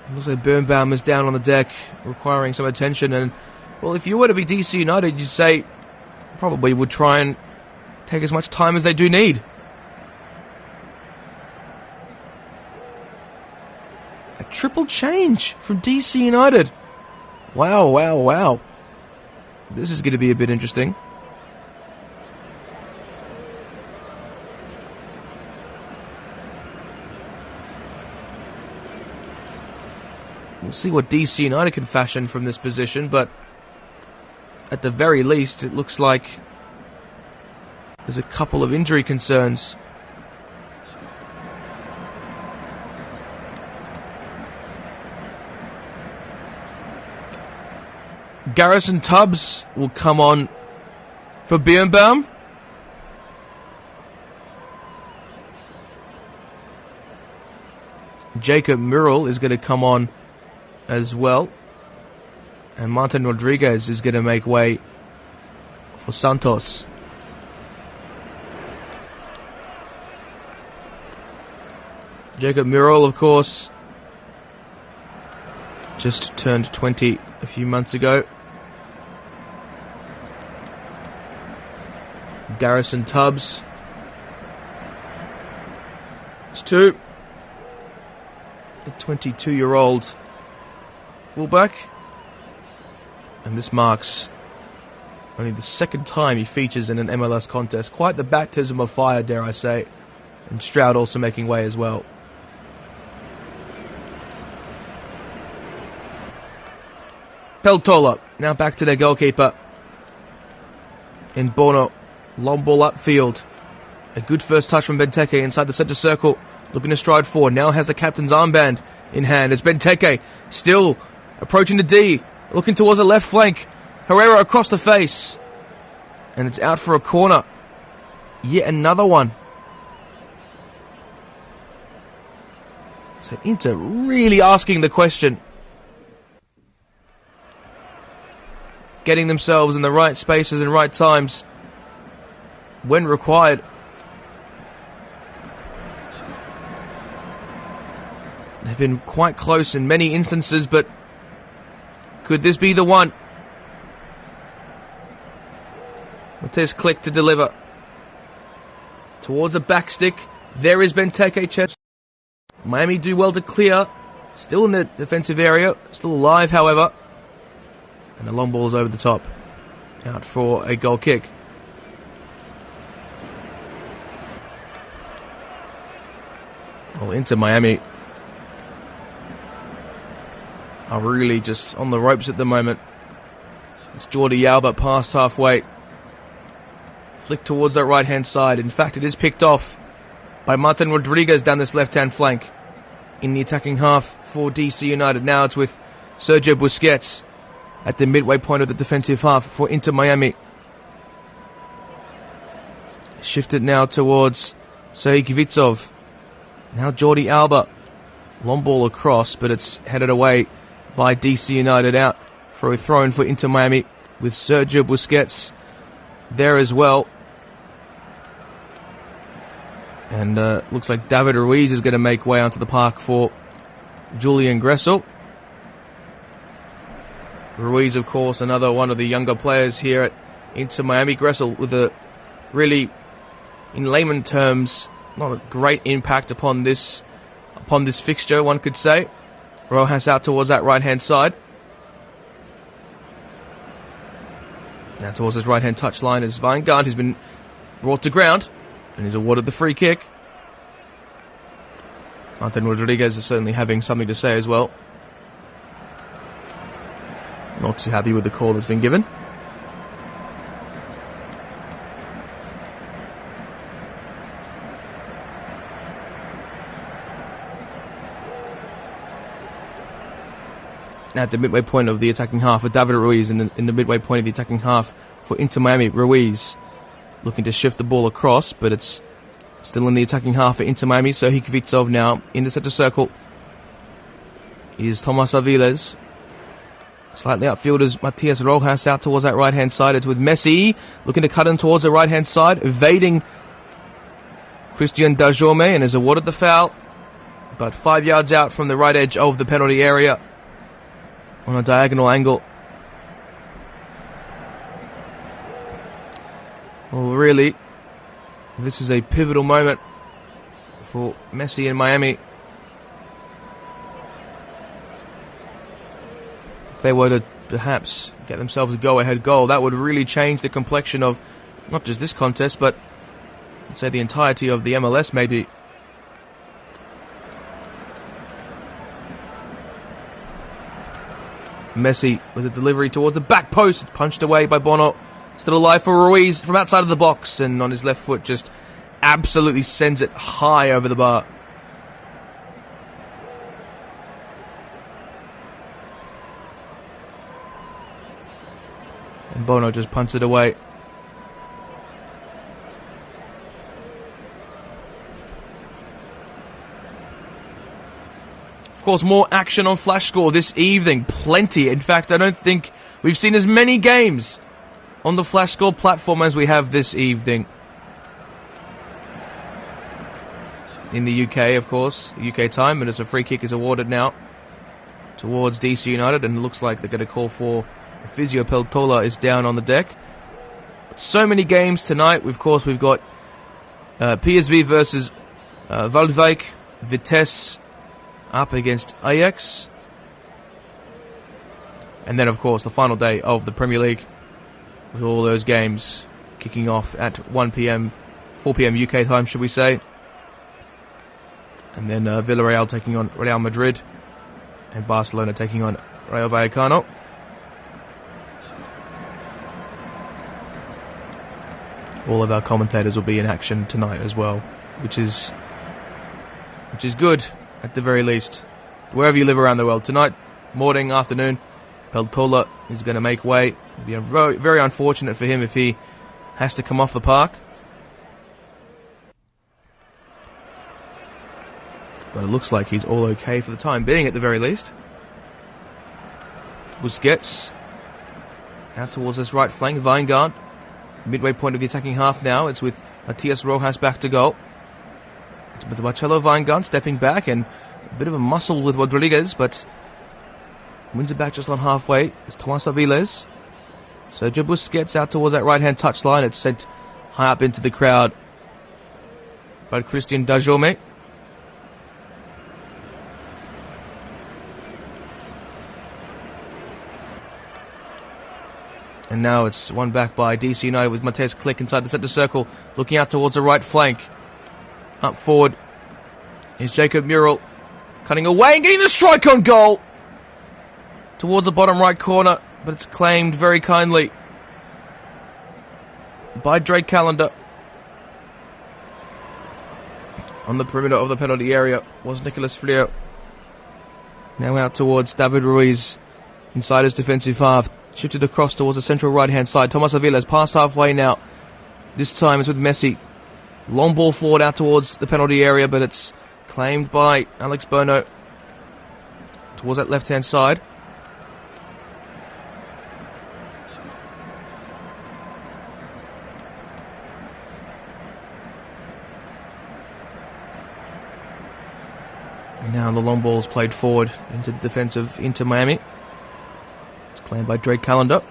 S1: It looks like Birnbaum is down on the deck, requiring some attention. And, well, if you were to be DC United, you'd say probably would try and take as much time as they do need. Triple change from DC United. Wow, wow, wow. This is going to be a bit interesting. We'll see what DC United can fashion from this position, but at the very least, it looks like there's a couple of injury concerns. Garrison Tubbs will come on for Birnbaum. Jacob Murrell is going to come on as well. And Martin Rodriguez is going to make way for Santos. Jacob Murrell, of course, just turned 20 a few months ago. Garrison Tubbs. It's 2. The 22-year-old fullback. And this marks only the 2nd time he features in an MLS contest. Quite the baptism of fire, dare I say. And Stroud also making way as well. Peltola, now back to their goalkeeper. In Bono, long ball upfield. A good first touch from Benteke inside the centre circle looking to stride forward. Now has the captain's armband in hand. It's Benteke still approaching the D, looking towards the left flank. Herrera across the face. And it's out for a corner. Yet another one. So Inter really asking the question. Getting themselves in the right spaces and right times when required. They've been quite close in many instances, but could this be the one? Matias Click to deliver. Towards the back stick. There is Benteke chest. Miami do well to clear. Still in the defensive area. Still alive, however. And the long ball is over the top. Out for a goal kick. Well, into Miami are really just on the ropes at the moment. It's Jordi Alba past halfway. Flick towards that right-hand side. In fact, it is picked off by Martin Rodriguez down this left-hand flank. In the attacking half for DC United. Now it's with Sergio Busquets at the midway point of the defensive half for Inter Miami. Shifted now towards Serhij Kvitsov. Now Jordi Alba. Long ball across, but it's headed away by DC United out for a throw-in for Inter Miami with Sergio Busquets there as well. And looks like David Ruiz is going to make way onto the park for Julian Gressel. Ruiz, of course, another one of the younger players here at Inter Miami. Gressel with a really, in layman terms, not a great impact upon this fixture, one could say. Rojas out towards that right-hand side. Now towards his right-hand touchline is Weingart, who's been brought to ground and is awarded the free kick. Martin Rodriguez is certainly having something to say as well. Not too happy with the call that's been given. At the midway point of the attacking half for David Ruiz, in the midway point of the attacking half for Inter Miami. Ruiz looking to shift the ball across, but it's still in the attacking half for Inter Miami. So Serhij Kvitsov now in the centre circle is Tomas Aviles. Slightly outfield is Matias Rojas out towards that right-hand side. It's with Messi looking to cut in towards the right-hand side, evading Christian Dajorme, and is awarded the foul. About 5 yards out from the right edge of the penalty area on a diagonal angle. Well, really, this is a pivotal moment for Messi in Miami. If they were to perhaps get themselves a go-ahead goal, that would really change the complexion of not just this contest, but I'd say the entirety of the MLS maybe. Messi with a delivery towards the back post. It's punched away by Bono. Still alive for Ruiz from outside of the box, and on his left foot just absolutely sends it high over the bar. And Bono just punts it away. Of course, more action on Flash Score this evening. Plenty. In fact, I don't think we've seen as many games on the Flash Score platform as we have this evening. In the UK, of course, UK time, and as a free kick is awarded now towards DC United, and it looks like they're going to call for Physio Peltola is down on the deck. But so many games tonight. Of course, we've got PSV versus Waldwijk, Vitesse up against Ajax. And then, of course, the final day of the Premier League with all those games kicking off at 1 p.m, 4 p.m. UK time, should we say. And then Villarreal taking on Real Madrid and Barcelona taking on Rayo Vallecano. All of our commentators will be in action tonight as well, which is which is good at the very least. Wherever you live around the world, tonight, morning, afternoon, Peltola is going to make way. It'll be very, very unfortunate for him if he has to come off the park. But it looks like he's all okay for the time being at the very least. Busquets out towards this right flank. Weingart, midway point of the attacking half now. It's with Matias Rojas back to goal. It's with Marcelo Weingart stepping back and a bit of a muscle with Rodriguez, but wins it back just on halfway. It's Tomas Aviles. Sergio Busquets out towards that right-hand touchline. It's sent high up into the crowd by Christian Dajome. And now it's won back by DC United with Matej Klich inside the centre circle, looking out towards the right flank. Up forward is Jacob Murrell, cutting away and getting the strike on goal towards the bottom right corner, but it's claimed very kindly by Drake Callender. On the perimeter of the penalty area was Nicolas Frio. Now out towards David Ruiz inside his defensive half. Shifted across towards the central right-hand side. Tomas Aviles past halfway now. This time it's with Messi. Long ball forward out towards the penalty area, but it's claimed by Alex Bono towards that left-hand side. And now the long ball is played forward into the defense of Inter Miami. Claimed by Drake Callender.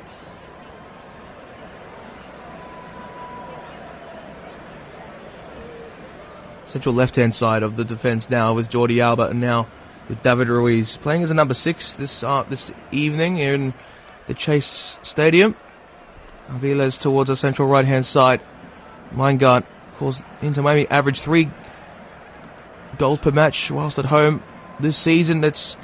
S1: Central left-hand side of the defence now with Jordi Alba, and now with David Ruiz playing as a number 6 this evening here in the Chase Stadium. Aviles towards the central right-hand side. Weingart calls Inter Miami average 3 goals per match whilst at home this season. That's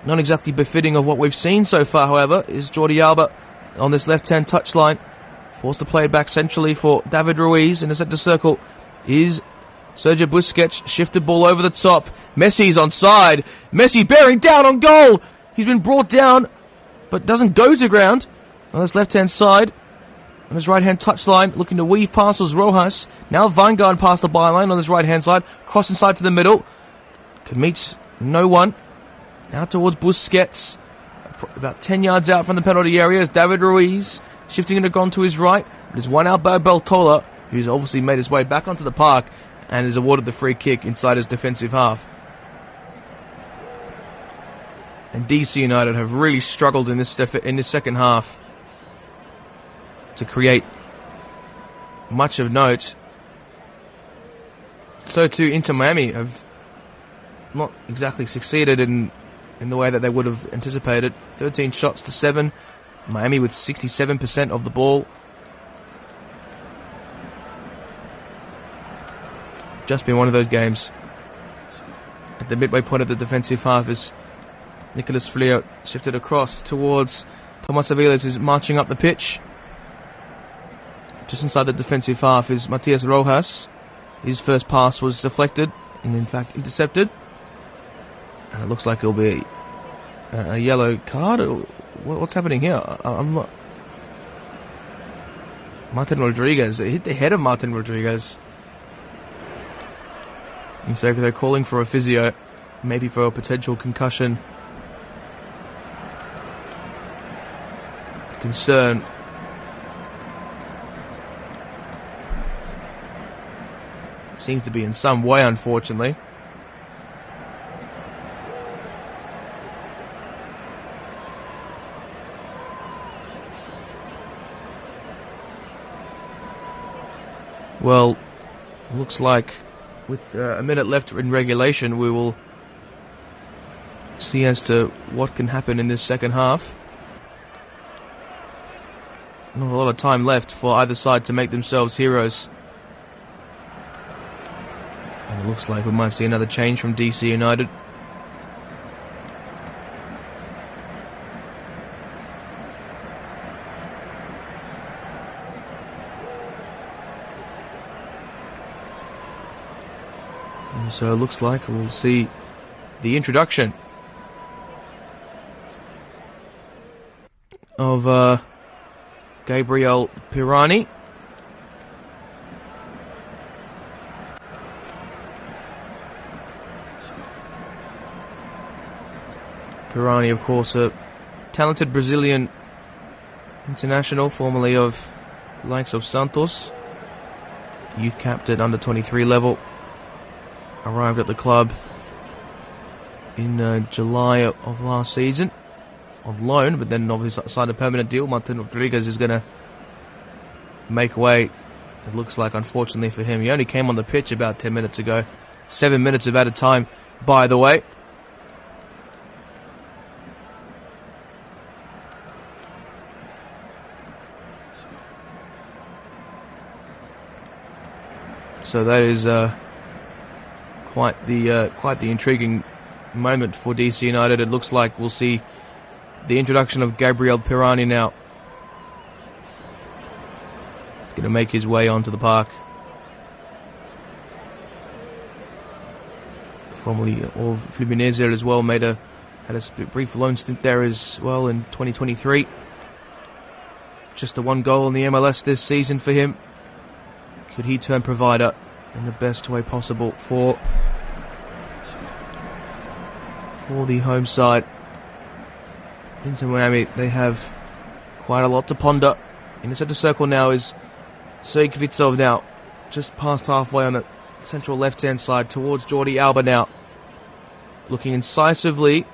S1: not exactly befitting of what we've seen so far, however, is Jordi Alba on this left-hand touchline. Forced to play it back centrally for David Ruiz. In the centre circle is Sergio Busquets. Shifted ball over the top. Messi's onside. Messi bearing down on goal. He's been brought down, but doesn't go to ground. On this left-hand side, on his right-hand touchline, looking to weave past was Rojas. Now Weingart past the byline on his right-hand side. Cross inside to the middle. Can meet no one. Now towards Busquets, about 10 yards out from the penalty area is David Ruiz, shifting it on to his right. There's one out by Peltola, who's obviously made his way back onto the park and is awarded the free kick inside his defensive half. And DC United have really struggled in this second half to create much of note. So too Inter Miami have not exactly succeeded in the way that they would have anticipated. 13 shots to 7. Miami with 67% of the ball. Just been one of those games. At the midway point of the defensive half is Nicolas Frio shifted across towards Tomas Aviles, who's marching up the pitch. Just inside the defensive half is Matias Rojas. His first pass was deflected and in fact intercepted. And it looks like it'll be a yellow card. What's happening here? I'm not... Martin Rodriguez. It hit the head of Martin Rodriguez. And so they're calling for a physio, maybe for a potential concussion. Concern. It seems to be in some way, unfortunately. Well, looks like with a minute left in regulation, we will see as to what can happen in this second half. Not a lot of time left for either side to make themselves heroes. And it looks like we might see another change from DC United. And so it looks like we'll see the introduction of Gabriel Pirani. Pirani, of course, a talented Brazilian international, formerly of the likes of Santos. Youth captain under 23 level. Arrived at the club in July of last season on loan, but then obviously signed a permanent deal. Martin Rodriguez is going to make way, it looks like, unfortunately for him. He only came on the pitch about 10 minutes ago. 7 minutes of added time, by the way. So that is quite the intriguing moment for DC United. It looks like we'll see the introduction of Gabriel Pirani now. He's going to make his way onto the park. Formerly of Fluminense as well, had a brief loan stint there as well in 2023. Just the one goal in the MLS this season for him. Could he turn provider in the best way possible for the home side? Inter Miami, they have quite a lot to ponder. In the centre circle now is Sergej Vitsov now, just past halfway on the central left-hand side towards Jordi Alba now. Looking incisively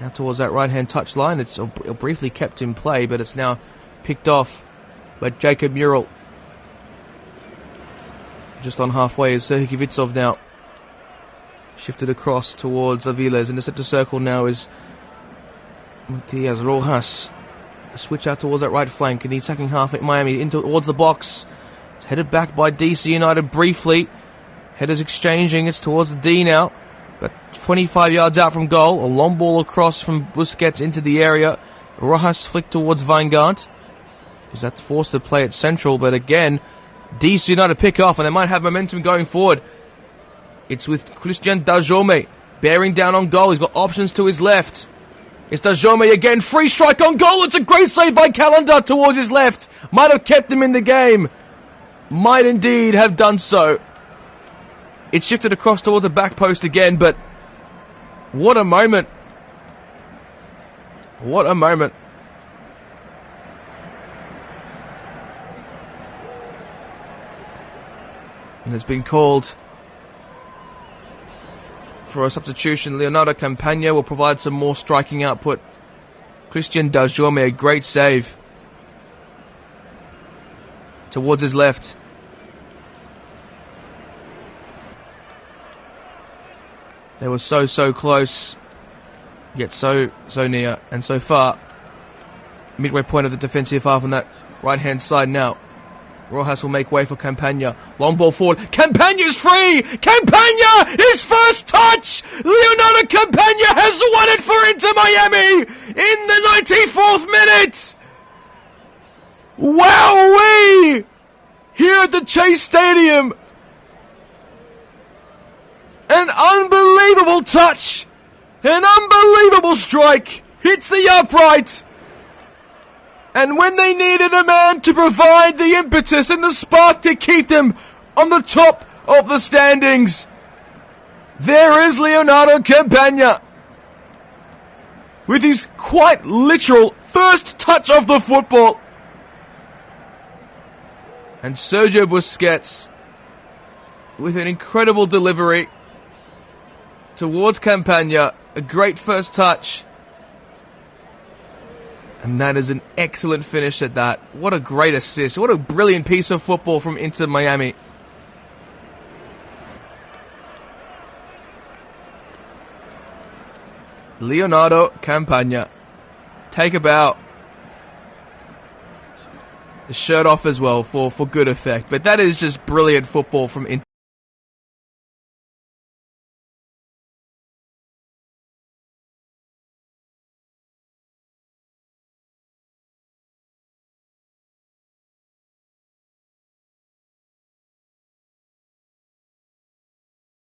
S1: now towards that right-hand touchline. It's briefly kept in play, but it's now picked off by Jacob Murrell. Just on halfway is Sergej Vitsov now. Shifted across towards Aviles. In the centre circle now is Matias Rojas. Switch out towards that right flank in the attacking half at Miami. In towards the box. It's headed back by DC United briefly. Headers exchanging. It's towards the D now. But 25 yards out from goal. A long ball across from Busquets into the area. Rojas flicked towards Weingart. He's that's forced to play it central, but again, DC United pick off, and they might have momentum going forward. It's with Christian Dajome bearing down on goal. He's got options to his left. It's Dajome again. Free strike on goal. It's a great save by Calendar towards his left. Might have kept him in the game. Might indeed have done so. It shifted across towards the back post again, but what a moment. What a moment. And it's been called for a substitution. Leonardo Campagna will provide some more striking output. Christian Dajome, a great save towards his left. They were so close, yet so near and so far. Midway point of the defensive half on that right-hand side now. Rojas will make way for Campagna. Long ball forward. Campagna's free! Campagna! His first touch! Leonardo Campagna has won it for Inter Miami in the 94th minute! Wowee! Here at the Chase Stadium. An unbelievable touch! An unbelievable strike! Hits the upright! And when they needed a man to provide the impetus and the spark to keep them on the top of the standings, there is Leonardo Campagna with his quite literal first touch of the football. And Sergio Busquets with an incredible delivery towards Campagna. A great first touch. And that is an excellent finish at that. What a great assist. What a brilliant piece of football from Inter Miami. Leonardo Campagna. Take a bow. The shirt off as well for good effect. But that is just brilliant football from Inter.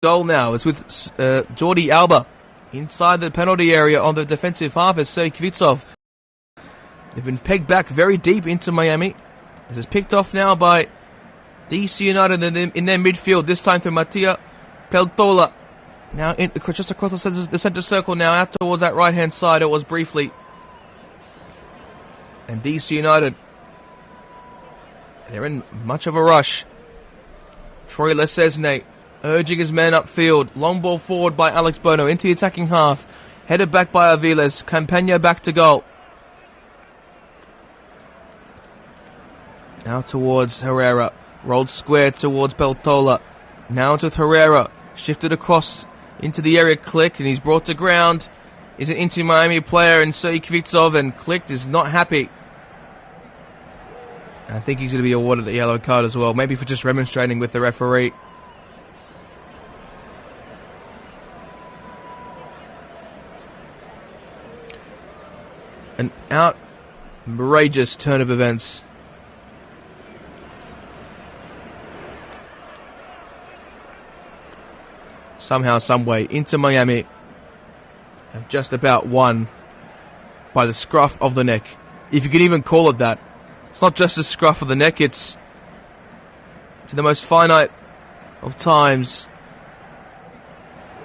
S1: goal now is with Jordi Alba inside the penalty area on the defensive half as Sergey Kvitsov. They've been pegged back very deep into Miami. This is picked off now by DC United in their midfield, this time for Mattia Peltola. Now just across the centre circle now, out towards that right-hand side it was briefly. And DC United, they're in much of a rush. Troy Lesesne urging his men upfield. Long ball forward by Alex Bono into the attacking half. Headed back by Aviles. Campagna back to goal. Now towards Herrera. Rolled square towards Peltola. Now it's with Herrera. Shifted across into the area. Click, and he's brought to ground. Is an Inter Miami player in Sergey Kvitsov, and Click is not happy. I think he's going to be awarded a yellow card as well. Maybe for just remonstrating with the referee. An outrageous turn of events. Somehow, someway, Inter Miami have just about won by the scruff of the neck. If you could even call it that. It's not just the scruff of the neck, it's the most finite of times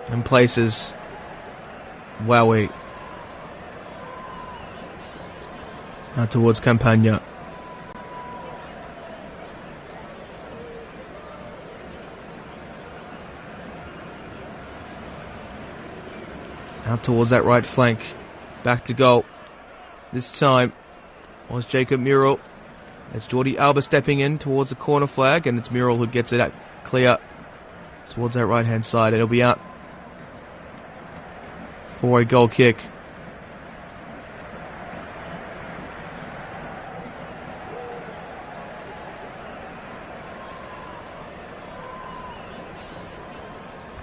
S1: and places. Wowee. Now towards Campagna. Out towards that right flank. Back to goal. This time was Jacob Murrell. It's Jordi Alba stepping in towards the corner flag, and it's Murrell who gets it out clear towards that right hand side. It'll be out for a goal kick.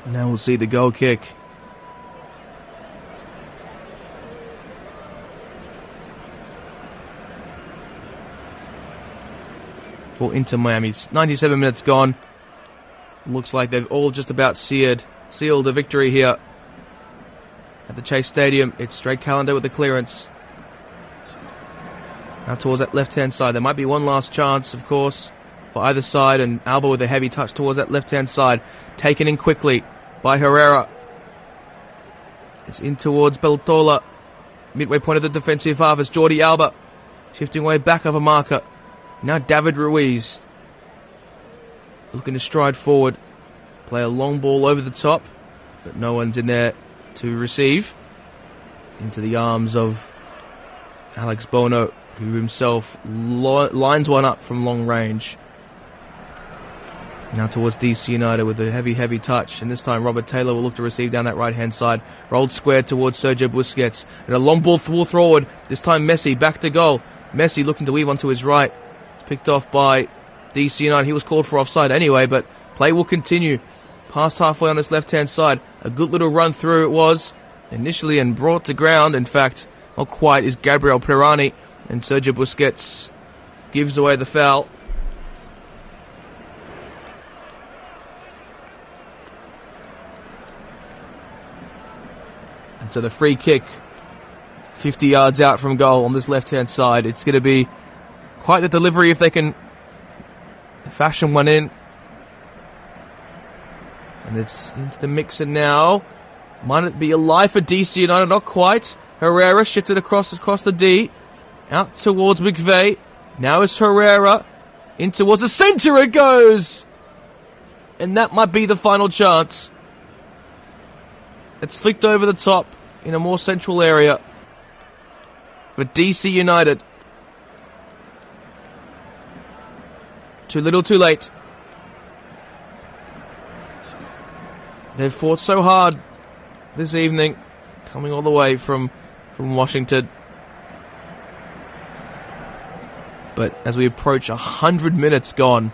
S1: Now we'll see the goal kick. For Inter Miami. 97 minutes gone. Looks like they've all just about sealed a victory here at the Chase Stadium. It's Drake Callender with the clearance. Now towards that left-hand side. There might be one last chance, of course, for either side, and Alba with a heavy touch towards that left-hand side. Taken in quickly by Herrera. It's in towards Peltola. Midway point of the defensive half is Jordi Alba. Shifting way back of a marker. Now David Ruiz. Looking to stride forward. Play a long ball over the top. But no one's in there to receive. Into the arms of Alex Bono, who himself lines one up from long range. Now towards DC United with a heavy touch. And this time Robert Taylor will look to receive down that right-hand side. Rolled square towards Sergio Busquets. And a long ball forward. This time Messi back to goal. Messi looking to weave onto his right. It's picked off by DC United. He was called for offside anyway, but play will continue. Past halfway on this left-hand side. A good little run through it was initially, and brought to ground. In fact, not quite, is Gabriel Pirani. And Sergio Busquets gives away the foul. And so the free kick, 50 yards out from goal on this left-hand side. It's going to be quite the delivery if they can fashion one in. And it's into the mixer now. Might it be a lie for DC United? Not quite. Herrera shifted across the D. Out towards McVeigh. Now it's Herrera. In towards the centre it goes! And that might be the final chance. It's flicked over the top in a more central area. But DC United, too little too late. They've fought so hard this evening, coming all the way from Washington. But as we approach 100 minutes gone,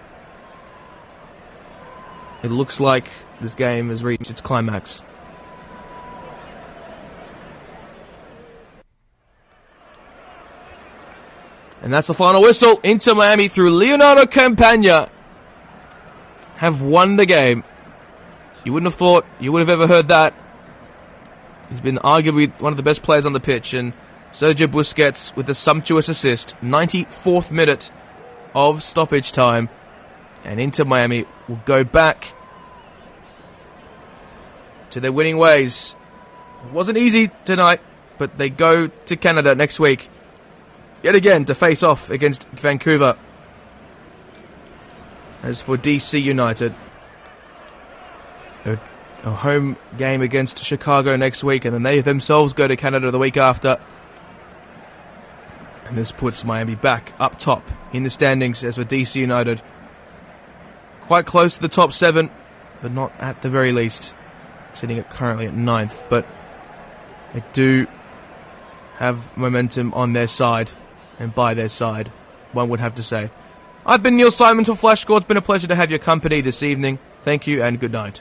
S1: it looks like this game has reached its climax. And that's the final whistle. Inter Miami, through Leonardo Campagna, have won the game. You wouldn't have thought you would have ever heard that. He's been arguably one of the best players on the pitch, and Sergio Busquets with a sumptuous assist. 94th minute of stoppage time, and Inter Miami will go back to their winning ways. It wasn't easy tonight, but they go to Canada next week, yet again, to face off against Vancouver. As for DC United, a home game against Chicago next week, and then they themselves go to Canada the week after. And this puts Miami back up top in the standings. As for DC United, quite close to the top 7, but not at the very least, sitting currently at 9th. But they do have momentum on their side, and by their side, one would have to say. I've been Neil Simon for Flash Score. It's been a pleasure to have your company this evening. Thank you and good night.